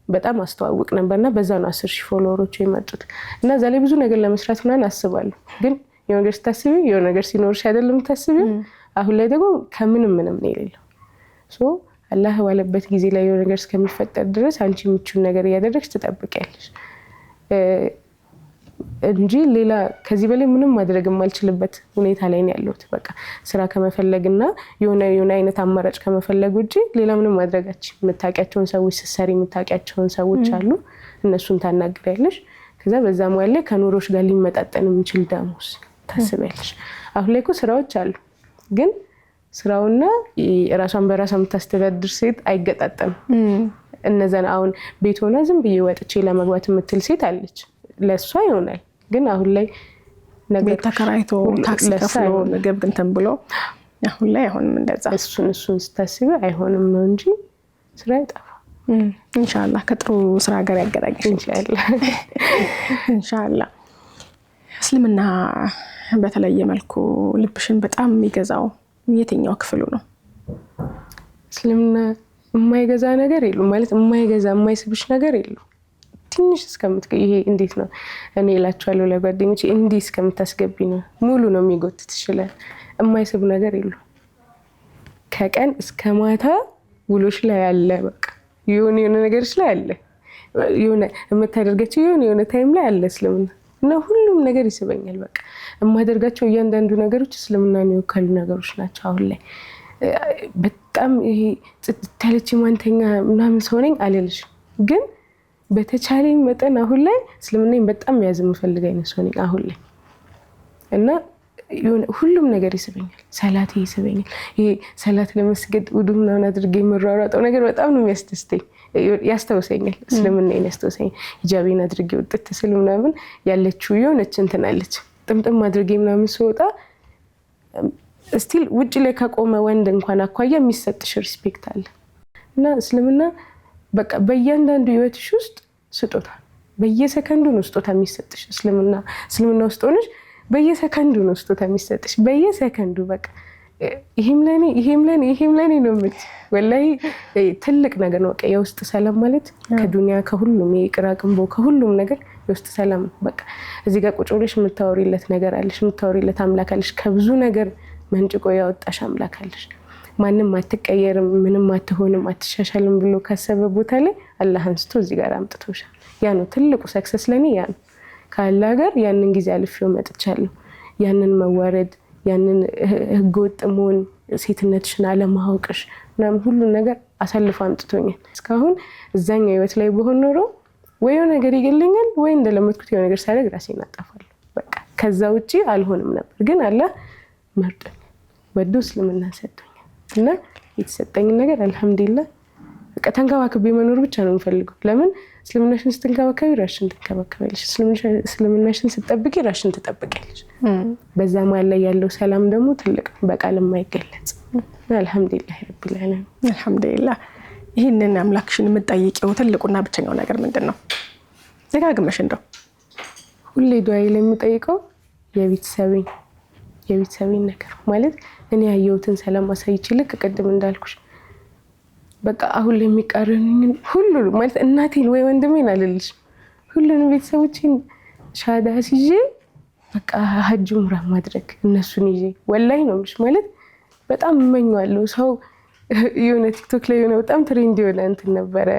በጣም አስተዋውቅ ነበርና በዛ ነው 10,000 ፎሎወሮች የመጡት እና እዛ ላይ ብዙ ነገር ለመስራት ምናምን አስባለሁ ግን የሆነ ነገር ስታስቢ የሆነ ነገር ሲኖርሽ አይደለም ታስቢው አሁን ላይ ደግሞ ከምንም ምንም ነው የሌለው ሶ አላህ ባለበት ጊዜ ላይ የሆነ ነገር እስከሚፈጠር ድረስ አንቺ ምቹን ነገር ያደረግሽ ትጠብቂያለሽ እንጂ ሌላ ከዚህ በላይ ምንም ማድረግ የማልችልበት ሁኔታ ላይ ነው ያለሁት በቃ ስራ ከመፈለግና የሆነ አይነት አማራጭ ከመፈለግ ውጪ ሌላ ምንም ማድረጋች የምታውቂያቸውን ሰዎች ሰሰሪ የምታውቂያቸውን ሰዎች አሉ እነሱን ታናግሪያለሽ ከዛ በዛ ማለት ላይ ከኑሮሽ ጋር ሊመጣጠን የሚችል ደሞዝ ታስቢያለሽ አሁን ላይ እኮ ስራዎች አሉ ግን ስራውና ራሷን በራሷ የምታስተዳድር ሴት አይገጣጠም እነዛን አሁን ቤት ሆና ዝም ብዬ ወጥቼ ለመግባት የምትል ሴት አለች ለሷ ይሆናል ግን አሁን ላይ ነገር ተከራይቶ ታክሲ ከፍሎ ምግብ እንትን ብሎ አሁን ላይ አሁንም እንደዛ እሱን ስታስቢ አይሆንም ነው እንጂ ስራ ይጣፋ ኢንሻአላህ ከጥሩ ስራ ጋር ያገናኝሽ ኢንሻአላህ እስልምና በተለየ መልኩ ልብሽን በጣም የሚገዛው የትኛው ክፍሉ ነው እስልምና የማይገዛ ነገር የለም ማለት የማይገዛ የማይስብሽ ነገር የለም ትንሽ እስከምትገይ ይሄ እንዴት ነው እኔ እላችኋለሁ ለጓደኞቼ እንዲህ እስከምታስገቢ ነው ሙሉ ነው የሚጎትት ይችላል የማይስብ ነገር የለም ከቀን እስከ ማታ ውሎሽ ላይ ያለ በቃ የሆነ ነገርሽ ላይ አለ የሆነ የምታደርጋቸው የሆነ ታይም ላይ አለ እስልምና እና ሁሉም ነገር ይስበኛል በቃ የማደርጋቸው እያንዳንዱ ነገሮች እስልምናን የወከሉ ነገሮች ናቸው አሁን ላይ በጣም ይሄ ተለች ማንተኛ ምናምን ሰው ነኝ አልልሽ ግን በተቻለኝ መጠን አሁን ላይ እስልምናን በጣም ያዝ የምፈልግ አይነት ሰው ነኝ አሁን ላይ እና ሁሉም ነገር ይስበኛል ሰላት ይስበኛል ይሄ ሰላት ለመስገድ ውዱ ምናምን አድርጌ የምሯሯጠው ነገር በጣም ነው የሚያስደስተኝ ያስተውሰኛል እስልምናን ያስተውሰኛል ሂጃቤን አድርጌ ወጥት ስል ምናምን ያለችው የሆነች እንትን አለች ጥምጥም አድርጌ ምናምን ስወጣ ስቲል ውጭ ላይ ከቆመ ወንድ እንኳን አኳያ የሚሰጥሽ ሪስፔክት አለ እና እስልምና በቃ በእያንዳንዱ ህይወትሽ ውስጥ ስጦታ በየሰከንዱ ነው ስጦታ የሚሰጥሽ እስልምና ውስጥ ሆነሽ በየሰከንዱ ነው ስጦታ የሚሰጥሽ በየሰከንዱ በቃ ይሄም ለኔ ነው ማለት ወላሂ ትልቅ ነገር ነው በቃ የውስጥ ሰላም ማለት ከዱንያ ከሁሉም የቅራቅምቦ ከሁሉም ነገር የውስጥ ሰላም በቃ እዚህ ጋር ቁጭ ብለሽ የምታወሪለት ነገር አለሽ የምታወሪለት አምላክ አለሽ ከብዙ ነገር መንጭቆ ያወጣሽ አምላክ አለሽ ማንንም አትቀየርም ምንም አትሆንም አትሻሻልም ብሎ ካሰበ ቦታ ላይ አላህ አንስቶ እዚህ ጋር አምጥቶሻል ያ ነው ትልቁ ሰክሰስ ለኔ ያ ነው ካላህ ጋር ያንን ጊዜ አልፌው መጥቻለሁ ያንን መዋረድ ያንን ህገወጥ መሆን ሴትነትሽን አለማወቅሽ ምናምን ሁሉ ነገር አሳልፎ አምጥቶኛል እስካሁን እዛኛው ህይወት ላይ በሆን ኖሮ ወይ የሆነ ነገር ይገለኛል ወይ እንደለመድኩት የሆነ ነገር ሳደርግ ራሴን አጣፋለሁ በቃ ከዛ ውጪ አልሆንም ነበር ግን አላህ መርጦኝ ወዶ እስልምና ሰጠኝ እና የተሰጠኝ ነገር አልহামዱሊላህ በቃ ተንከባክቤ መኖር ብቻ ነው የምፈልገው ለምን እስልምናሽን ስትንከባከቢ ራስሽን ትንከባከቢያለሽ እስልምናሽን ስትጠብቂ ራስሽን ትጠብቂያለሽ በዛ ማለት ላይ ያለው ሰላም ደግሞ ትልቅ በቃል የማይገለጽ አልহামዱሊላህ ረቢል ዓለሚን አልহামዱሊላህ ይሄንን አምላክሽን የምትጠይቂው ትልቁና ብቸኛው ነገር ምንድነው ዘጋግመሽ እንደው ሁሌ ዱዓይ ላይ የምጠይቀው የቤተሰቤን ነገር ማለት እኔ ያየሁትን ሰላም አሳይቼ ልክ ቀደም እንዳልኩሽ በቃ አሁን ላይ የሚቃረኑኝ ሁሉ ማለት እናቴን ወይ ወንድሜን አልልሽ ሁሉንም ቤተሰቦቼን ሻዳ ሲጄ በቃ ሀጅ ዑምራ ማድረግ እነሱን ይዤ ወላሂ ነው ምሽ ማለት በጣም እመኛለሁ ሰው የሆነ ቲክቶክ ላይ የሆነ በጣም ትሬንድ የሆነ እንትን ነበረ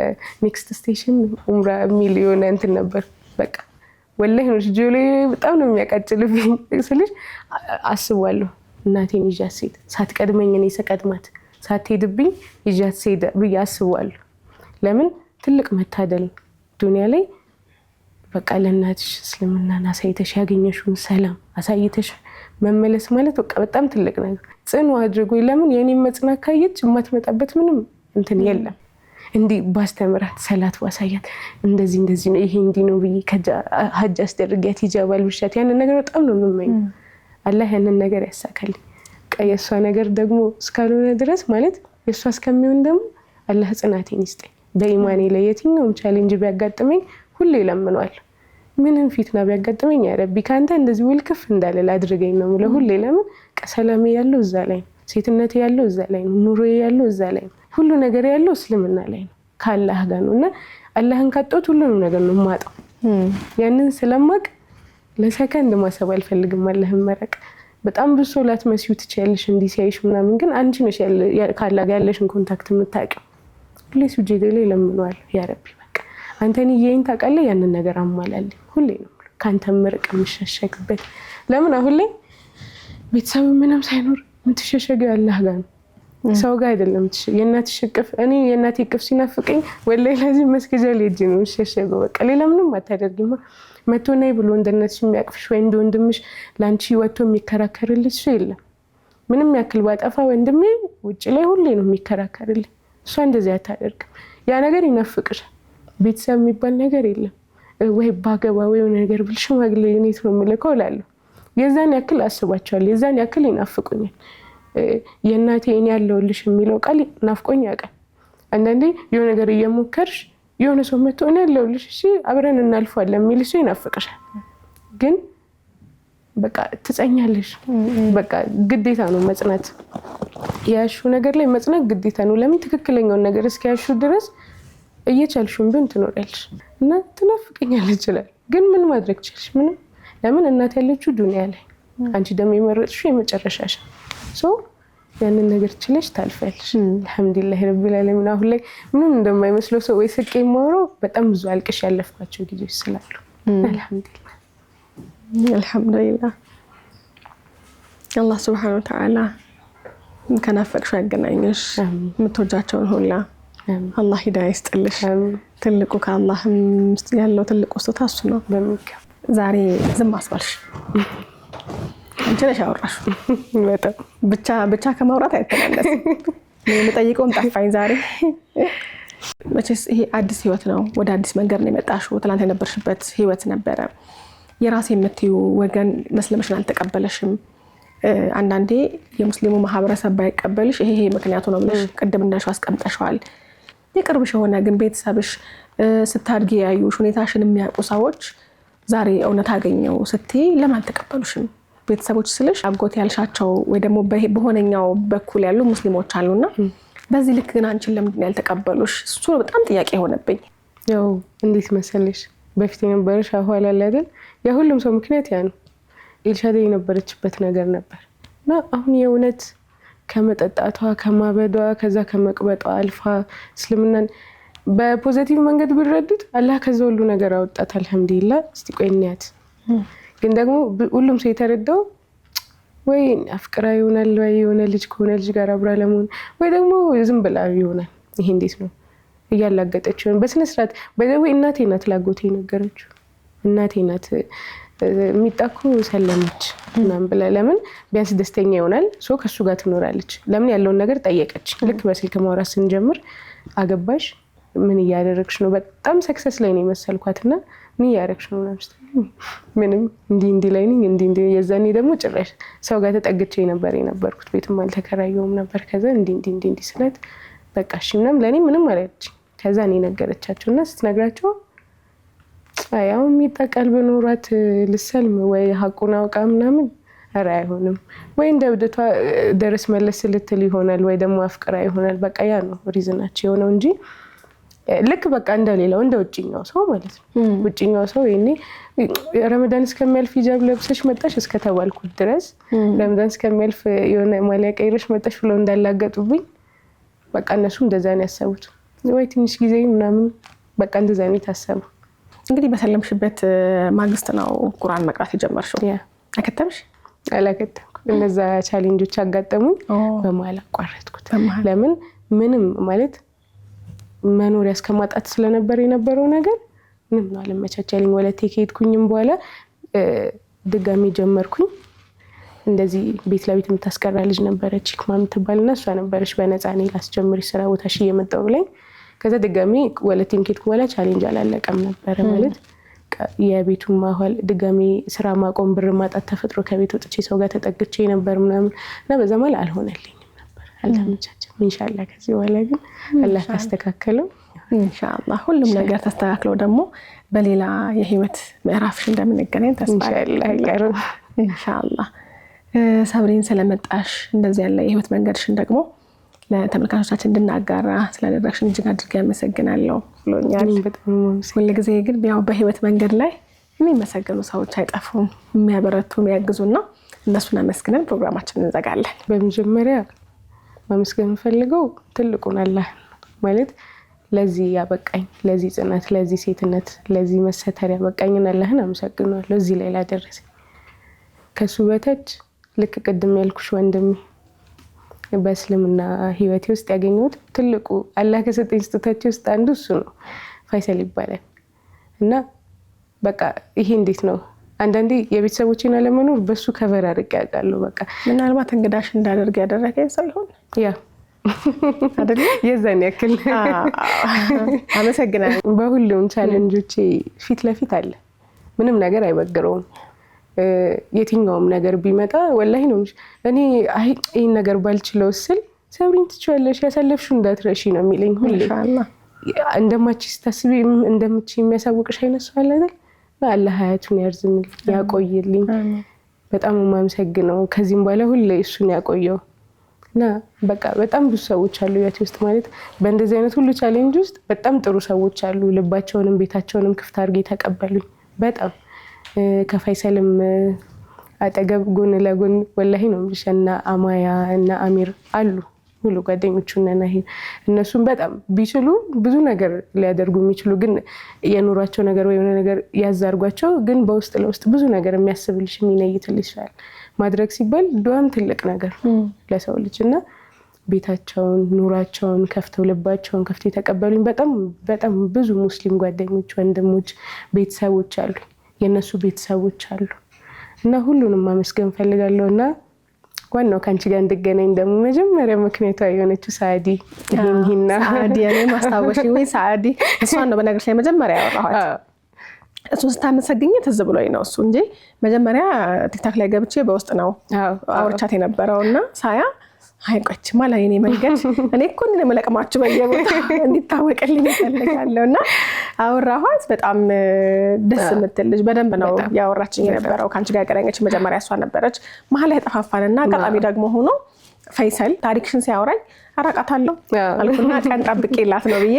ኔክስት ስቴሽን ዑምራ የሚል የሆነ እንትን ነበር በቃ ወላሂ ነው ጆሌ በጣም ነው የሚያቃጭልብኝ ስልሽ አስባለሁ እናቴን ይዣት ሴት ሳትቀድመኝ እኔ ሰቀድማት ሳትሄድብኝ ይዣት ሴት ብዬ አስባለሁ ለምን ትልቅ መታደል ዱንያ ላይ በቃ ለእናትሽ እስልምናን አሳይተሽ ያገኘሽውን ሰላም አሳይተሽ መመለስ ማለት በቃ በጣም ትልቅ ነገር ጽኑ አድርጎ ለምን የኔ መጽናት ካየች የማትመጣበት ምንም እንትን የለም እንዲ ባስተምራት ሰላት ዋሳያት እንደዚህ ነው ይሄ እንዲ ነው ብዬ ሀጅ አስደርጊያት ሂጃባል ብሻት ያን ነገር በጣም ነው የምመኘው አላህ ያንን ነገር ያሳካልኝ የሷ ነገር ደግሞ እስካልሆነ ድረስ ማለት የሷ እስከሚሆን ደግሞ አላህ ጽናቴን ይስጠኝ በኢማኔ ላይ የትኛውም ቻሌንጅ ቢያጋጥመኝ ሁሌ ለምነዋለሁ ምንም ፊትና ቢያጋጥመኝ ያ ረቢ ካንተ እንደዚህ ውልክፍ እንዳለ ላድርገኝ ነው የምለው ሁሌ። ለምን ሰላሜ ያለው እዛ ላይ ነው፣ ሴትነቴ ያለው እዛ ላይ ነው፣ ኑሮዬ ያለው እዛ ላይ ነው፣ ሁሉ ነገር ያለው እስልምና ላይ ነው ከአላህ ጋር ነውና አላህን ካጣሁት ሁሉንም ነገር ነው የማጣው። ያንን ስለማቅ ለሰከንድ ማሰብ አልፈልግም አላህን መረቅ። በጣም ብዙ ሰው ላትመስዩ ትችያለሽ እንዲህ ሲያይሽ ምናምን፣ ግን አንቺ ነሽ ከአላህ ጋር ያለሽን ኮንታክት የምታውቂው። ሁሌ ሱጁድ ላይ ለምነዋለሁ ያ ረቢ በቃ አንተን እየይን ታውቃለህ፣ ያንን ነገር አሟላልኝ ሁሌ ነው ካንተ ምርቅ የምሸሸግበት። ለምን አሁን ላይ ቤተሰብ ምንም ሳይኖር የምትሸሸገው አላህ ጋር ነው፣ ሰው ጋር አይደለም። የእናትሽ እቅፍ እኔ የእናቴ እቅፍ ሲናፍቀኝ ወላሂ ለዚህ መስገጃ ላይ ሄጄ ነው የምሸሸገው። በቃ ሌላ ምንም አታደርጊማ። መቶ ነይ ብሎ እንደነሱ የሚያቅፍሽ ወይ እንደወንድምሽ ላንቺ ወጥቶ የሚከራከርልሽ ሰው የለም። ምንም ያክል ባጠፋ ወንድሜ ውጭ ላይ ሁሌ ነው የሚከራከርልኝ። እሷ እንደዚህ አታደርግም። ያ ነገር ይናፍቅሻል። ቤተሰብ የሚባል ነገር የለም። ወይ ባገባ ወይ ነገር ብል ሽማግሌ እኔት ነው የምልከው እላለሁ። የዛን ያክል አስባቸዋለሁ፣ የዛን ያክል ይናፍቁኛል። የእናቴ እኔ ያለሁልሽ የሚለው ቃል ናፍቆኝ ያውቃል። አንዳንዴ የሆነ ነገር እየሞከርሽ የሆነ ሰው መጥቶ እኔ ያለሁልሽ እሺ አብረን እናልፈዋለን የሚል ሰው ይናፍቅሻል። ግን በቃ ትጸኛለሽ። በቃ ግዴታ ነው መጽናት። ያሹ ነገር ላይ መጽናት ግዴታ ነው። ለምን ትክክለኛውን ነገር እስኪያሹ ድረስ እየቻልሽውን ቢሆን ትኖሪያለሽ። እና ትናፍቀኛለች ይችላል፣ ግን ምን ማድረግ ቻልሽ? ምንም። ለምን እናት ያለችው ዱንያ ላይ፣ አንቺ ደግሞ የመረጥሽው የመጨረሻሽ ሶ ያንን ነገር ችለሽ ታልፋለሽ። አልሐምዱሊላህ ረቢል ዓለሚን። አሁን ላይ ምንም እንደማይመስለው ሰው ወይ ስቄ የማወራው በጣም ብዙ አልቅሽ ያለፍኳቸው ጊዜዎች ስላሉ አልሐምዱሊላህ አልሐምዱሊላህ። አላህ ሱብሓነሁ ወተዓላ ከናፈቅሽው ያገናኝሽ፣ የምትወጃቸውን ሁላ አላህ ሂዳያ ይስጥልሽ። ትልቁ ከአላህ ያለው ትልቁ ስጦታ እሱ ነው። በሚገባ ዛሬ ዝም አስባልሽ አንቺ ነሽ ያወራሽው። በጣም ብቻ ከማውራት አይተናነስም። የምጠይቀውም ጠፋኝ ዛሬ። መቼስ ይሄ አዲስ ህይወት ነው፣ ወደ አዲስ መንገድ ነው የመጣሽው። ትናንት የነበርሽበት ህይወት ነበረ። የራሴ የምትዩ ወገን መስለምሽን አልተቀበለሽም። አንዳንዴ የሙስሊሙ ማህበረሰብ ባይቀበልሽ ይሄ ምክንያቱ ነው ብለሽ ቅድም እንዳልሽው አስቀምጠሽዋል። የቅርብሽ የሆነ ግን ቤተሰብሽ ስታድጊ ያዩሽ ሁኔታሽን የሚያውቁ ሰዎች ዛሬ እውነት አገኘው ስትይ ለምን አልተቀበሉሽም? ቤተሰቦች ስልሽ አጎት ያልሻቸው ወይ ደግሞ በሆነኛው በኩል ያሉ ሙስሊሞች አሉና በዚህ ልክ ግን አንቺን ለምንድን ያልተቀበሉሽ? እሱ በጣም ጥያቄ ሆነብኝ። ያው እንዴት መሰለሽ በፊት የነበረሽ አሁን አለ አይደል? የሁሉም ሰው ምክንያት ያ ነው። ኤልሻዳ የነበረችበት ነገር ነበር እና አሁን የእውነት ከመጠጣቷ ከማበዷ ከዛ ከመቅበጧ አልፋ እስልምናን በፖዚቲቭ መንገድ ቢረዱት አላህ ከዛ ሁሉ ነገር አወጣት። አልሐምዱሊላህ። እስቲ ቆይ እንያት። ግን ደግሞ ሁሉም ሰው የተረዳው ወይ አፍቅራ ይሆናል ወይ የሆነ ልጅ ከሆነ ልጅ ጋር አብራ ለመሆን ወይ ደግሞ ዝም ብላ ይሆናል። ይሄ እንዴት ነው እያላገጠች ይሆን በስነ ስርዓት በደው እናቴ ናት ላጎቴ ነገረችው። እናቴ ናት የሚጣኩ ሰለመች ምናምን ብላ ለምን ቢያንስ ደስተኛ ይሆናል ሶ ከሱ ጋር ትኖራለች። ለምን ያለውን ነገር ጠየቀች። ልክ በስልክ ማውራት ስንጀምር አገባሽ ምን እያደረግሽ ነው? በጣም ሰክሰስ ላይ ነው የመሰልኳትና ምን እያደረግሽ ነው? ምንም እንዲህ ላይ ነኝ እንዲህ የዛኔ ደግሞ ጭራሽ ሰው ጋር ተጠግቼ ነበር የነበርኩት። ቤትም አልተከራየሁም ነበር። ከዛ እንዲህ ስላት በቃ እሺ ምናምን ለኔ ምንም አለች። ከዛ እኔ ነገረቻቸውና ስትነግራቸው አያው የሚጠቀል በኖራት ልሰልም ወይ ሐቁን አውቃ ምናምን ኧረ አይሆንም ወይ እንደብደቷ ደረስ መለስ ልትል ይሆናል ወይ ደግሞ አፍቅራ ይሆናል። በቃ ያ ነው ሪዝናቸው የሆነው እንጂ ልክ በቃ እንደሌላው እንደ ውጭኛው ሰው ማለት ነው። ውጭኛው ሰው ይሄኔ ረመዳን እስከሚያልፍ ሂጃብ ለብሰሽ መጣሽ እስከተባልኩት ድረስ ረመዳን እስከሚያልፍ የሆነ ማሊያ ቀይረሽ መጣሽ ብለው እንዳላገጡብኝ በቃ እነሱ እንደዛ ነው ያሰቡት። ወይ ትንሽ ጊዜ ምናምን በቃ እንደዛ ነው የታሰቡ። እንግዲህ በሰለምሽበት ማግስት ነው ቁርአን መቅራት የጀመርሽው። አከተምሽ? አላከተምኩም። እነዛ ቻሌንጆች አጋጠሙኝ። በመሀል አቋረጥኩት። ለምን ምንም ማለት መኖሪያ እስከማጣት ስለነበር የነበረው ነገር ምንም ነው አለመቻቻልኝ። ወለቴ ከሄድኩኝም በኋላ ድጋሚ ጀመርኩኝ። እንደዚህ ቤት ለቤት የምታስቀራ ልጅ ነበረች ኢክማ የምትባልና እሷ ነበረች በነፃ እኔ ላስጀምር ስራ ቦታሽ እየመጣሁ ብላኝ ከዛ ድጋሚ ወለቴን ከሄድኩ በኋላ ቻሌንጅ አላለቀም ነበር ማለት የቤቱን ማህል ድጋሚ ስራ ማቆም ብር ማጣት ተፈጥሮ ከቤት ወጥቼ ሰው ጋር ተጠግቼ ነበር ምናምን እና በዛ ማለት አልሆነልኝም ነበር። አልተመቻቸም። ኢንሻአላህ ከዚህ በኋላ ግን አላህ ካስተካከለው ኢንሻአላህ ሁሉም ነገር ተስተካክሎ ደግሞ በሌላ የህይወት ምዕራፍሽ እንደምንገናኝ ተስፋ አለኝ ኢንሻአላህ። ሰብሪን ስለመጣሽ እንደዚህ ያለ የህይወት መንገድሽን ደግሞ ለተመልካቾቻችን እንድናጋራ ስላደረግሽን እጅግ አድርጌ አመሰግናለሁ ብሎኛል። ሁልጊዜ ግን ያው በህይወት መንገድ ላይ የሚመሰገኑ ሰዎች አይጠፉም፣ የሚያበረቱ የሚያግዙና እነሱን አመስግነን ፕሮግራማችንን እንዘጋለን። በመጀመሪያ ማመስገን ፈልገው ትልቁን አላህ ማለት ለዚህ ያበቃኝ፣ ለዚህ ጽናት፣ ለዚህ ሴትነት፣ ለዚህ መሰተር ያበቃኝን አላህን አመሰግናለሁ እዚህ ላይ ላደረሰኝ። ከሱ በታች ልክ ቅድም ያልኩሽ ወንድሜ በእስልምና ህይወቴ ውስጥ ያገኘሁት ትልቁ አላህ ከሰጠኝ ስጦታዎች ውስጥ አንዱ እሱ ነው። ፋይሰል ይባላል እና በቃ ይሄ እንዴት ነው አንዳንዴ የቤተሰቦቼን አለመኖር በሱ ከቨር አድርጌ ያውቃለሁ። በቃ ምናልባት እንግዳሽ እንዳደርግ ያደረገኝ ሰው ይሆን ያ አይደል? የዛን ያክል አመሰግናለሁ። በሁሉም ቻሌንጆቼ ፊት ለፊት አለ፣ ምንም ነገር አይበግረውም። የትኛውም ነገር ቢመጣ ወላሂ ነው እኔ አይ ይሄን ነገር ባልችለው ስል ሰብሪን ትችያለሽ ያሳለፍሽው እንዳትረሺ ነው የሚለኝ ሁሌ። ኢንሻአላህ እንደማቺ ስታስቢ እንደምቺ የሚያሳውቅሽ አይነት ሰው አለ አይደል? አላህ ሀያቱን ያርዝምልኝ ያቆይልኝ። በጣም የማመሰግነው ከዚህም በኋላ ሁሌ እሱን ያቆየው እና በቃ በጣም ብዙ ሰዎች አሉ ህይወቴ ውስጥ ማለት በእንደዚህ አይነት ሁሉ ቻሌንጅ ውስጥ በጣም ጥሩ ሰዎች አሉ። ልባቸውንም ቤታቸውንም ክፍት አድርገው ተቀበሉኝ። በጣም ከፋይሰልም አጠገብ ጎን ለጎን ወላሂ ነው ብቻና አማያ እና አሚር አሉ ሁሉ ጓደኞቹ እና እነሱም በጣም ቢችሉ ብዙ ነገር ሊያደርጉ የሚችሉ ግን የኑሯቸው ነገር ወይ የሆነ ነገር ያዛርጓቸው ግን በውስጥ ለውስጥ ብዙ ነገር የሚያስብልሽ የሚነይትልሽ ይችላል። ማድረግ ሲባል ዱዓም ትልቅ ነገር ለሰው ልጅ እና ቤታቸውን ኑራቸውን ከፍተው ልባቸውን ከፍተው ተቀበሉኝ። በጣም በጣም ብዙ ሙስሊም ጓደኞች ወንድሞች ቤተሰቦች አሉ፣ የነሱ ቤተሰቦች አሉ እና ሁሉንም ማመስገን ፈልጋለሁና ዋናው ካንቺ ጋር እንድገናኝ ደግሞ መጀመሪያ ምክንያቷ የሆነችው ሳዲ ይሄንና ሳዲ እኔ ማስታወሽ ወይ ሳዲ እሷን ነው በነገርሽ ላይ መጀመሪያ ያወራኋት። እሱን ስታመሰግኝ ትዝ ብሎኝ ነው እሱ እንጂ መጀመሪያ ቲክታክ ላይ ገብቼ በውስጥ ነው አውርቻት የነበረውና ሳያ አይቆጭ ማለት የኔ መንገድ እኔ እኮ እንደ መለቀማችሁ በየቦታ እንዲታወቅልኝ ፈልጋለሁና አወራኋት። በጣም ደስ የምትል ልጅ በደንብ ነው ያወራችኝ የነበረው። ካንቺ ጋር ያገናኘች መጀመሪያ እሷ ነበረች። መሀል ላይ ተፋፋንና አጋጣሚ ደግሞ ሆኖ ፈይሰል ታሪክሽን ሲያወራኝ አራቃታለሁ አልኩና ቀን ጠብቄላት ነው ብዬ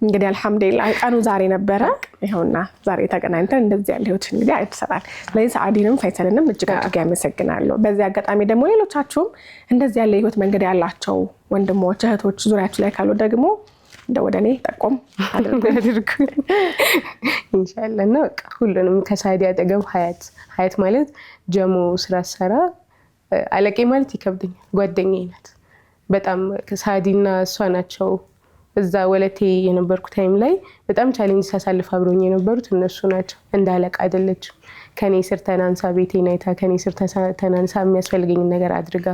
እንግዲህ አልሐምዱሊላህ ቀኑ ዛሬ ነበረ። ይኸውና ዛሬ ተገናኝተን እንደዚህ ያለ ህይወት እንግዲህ አይተሰራል። ለዚህ ሳዲንም ፈይሰልንም እጅግ አድርጌ አመሰግናለሁ። በዚህ አጋጣሚ ደግሞ ሌሎቻችሁም እንደዚህ ያለ ህይወት መንገድ ያላቸው ወንድሞች እህቶች ዙሪያችሁ ላይ ካሉ ደግሞ እንደ ወደኔ ጠቆም አድርጉ ኢንሻአላህ ነው። ሁሉንም ከሳዲ አጠገብ ሀያት ማለት ጀሞ ስራ ሰራ አለቄ ማለት ይከብደኛል። ጓደኛዬ ናት በጣም ሳዲና እሷ ናቸው። እዛ ወለቴ የነበርኩ ታይም ላይ በጣም ቻሌንጅ ሳሳልፍ አብሮኝ የነበሩት እነሱ ናቸው። እንደ አለቃ አይደለችም። ከኔ ስር ተናንሳ ቤቴን አይታ ከኔ ስር ተናንሳ የሚያስፈልገኝ ነገር አድርጋ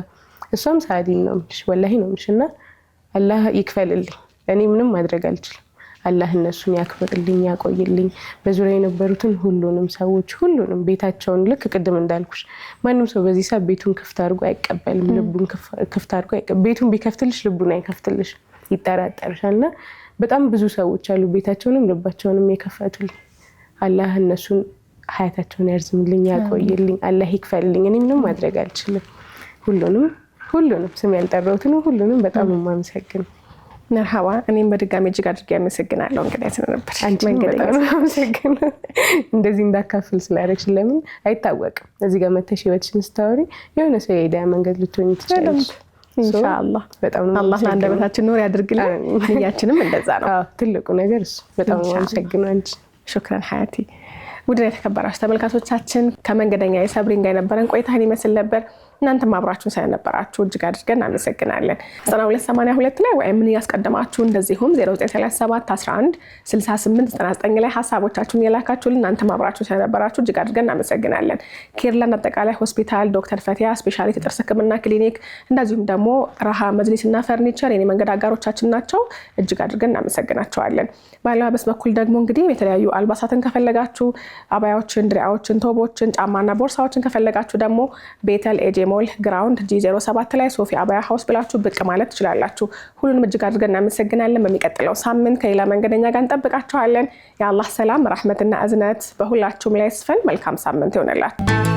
እሷም ሳዲን ነው ምንሽ ወላሂ ነው ምንሽና አላህ ይክፈልልኝ። እኔ ምንም ማድረግ አልችልም። አላህ እነሱን ያክብርልኝ ያቆይልኝ። በዙሪያ የነበሩትን ሁሉንም ሰዎች ሁሉንም ቤታቸውን ልክ ቅድም እንዳልኩሽ ማንም ሰው በዚህ ሰዓት ቤቱን ክፍት አድርጎ አይቀበልም። ልቡን ክፍት አድርጎ ቤቱን ቢከፍትልሽ ልቡን አይከፍትልሽ ይጠራጠርሻልና በጣም ብዙ ሰዎች አሉ ቤታቸውንም ልባቸውንም የከፈቱልኝ። አላህ እነሱን ሀያታቸውን ያርዝምልኝ ያቆይልኝ አላህ ይክፈልልኝ። እኔ ምንም ማድረግ አልችልም። ሁሉንም ስም ያልጠራሁትን ሁሉንም በጣም የማመሰግነው መርሐባ። እኔም በድጋሚ እጅግ አድርጌ አመሰግናለሁ እንግዲህ ስለነበርሽ መንገደኛ አመሰግናለሁ። እንደዚህ እንዳካፍል ስላደረግሽ ለምን አይታወቅም። እዚህ ጋር መተሽ ህይወትሽን ስታወሪ የሆነ ሰው የሄዳ መንገድ ልትሆኚ ትችላለሽ። ኢንሻአላህ በጣም አላህ ለአንደበታችን ኑር ያድርግልን። ንያችንም እንደዛ ነው። ትልቁ ነገር እሱ። በጣም አመሰግናለሁ አንቺ። ሹክራን ሀያቲ። ውድና የተከበራችሁ ተመልካቾቻችን ከመንገደኛ የሰብሪን ጋር የነበረን ቆይታ ይመስል ነበር። እናንተም አብራችሁን ስለነበራችሁ እጅግ አድርገን እናመሰግናለን። 9282 ላይ ወይም ምን ያስቀደማችሁ እንደዚሁም 0937 11 68 99 ላይ ሐሳቦቻችሁን የላካችሁልን እናንተም አብራችሁን ስለነበራችሁ እጅግ አድርገን እናመሰግናለን። ኬርላንድ አጠቃላይ ሆስፒታል፣ ዶክተር ፈቲያ ስፔሻሊቲ ጥርስ ህክምና ክሊኒክ እንደዚሁም ደግሞ ረሃ መጅሊስና ፈርኒቸር የኔ መንገድ አጋሮቻችን ናቸው። እጅግ አድርገን እናመሰግናቸዋለን። ባለባበስ በኩል ደግሞ እንግዲህ የተለያዩ አልባሳትን ከፈለጋችሁ አባያዎችን፣ ድሪያዎችን፣ ቶቦችን፣ ጫማና ቦርሳዎችን ከፈለጋችሁ ደግሞ ቤተል ኤጄ ሞል ግራውንድ G07 ላይ ሶፊ አባያ ሃውስ ብላችሁ ብቅ ማለት ትችላላችሁ። ሁሉንም እጅግ አድርገን እናመሰግናለን። በሚቀጥለው ሳምንት ከሌላ መንገደኛ ጋር እንጠብቃችኋለን። የአላህ ሰላም ረህመትና እዝነት በሁላችሁም ላይ ይስፈን። መልካም ሳምንት ይሆንላችሁ።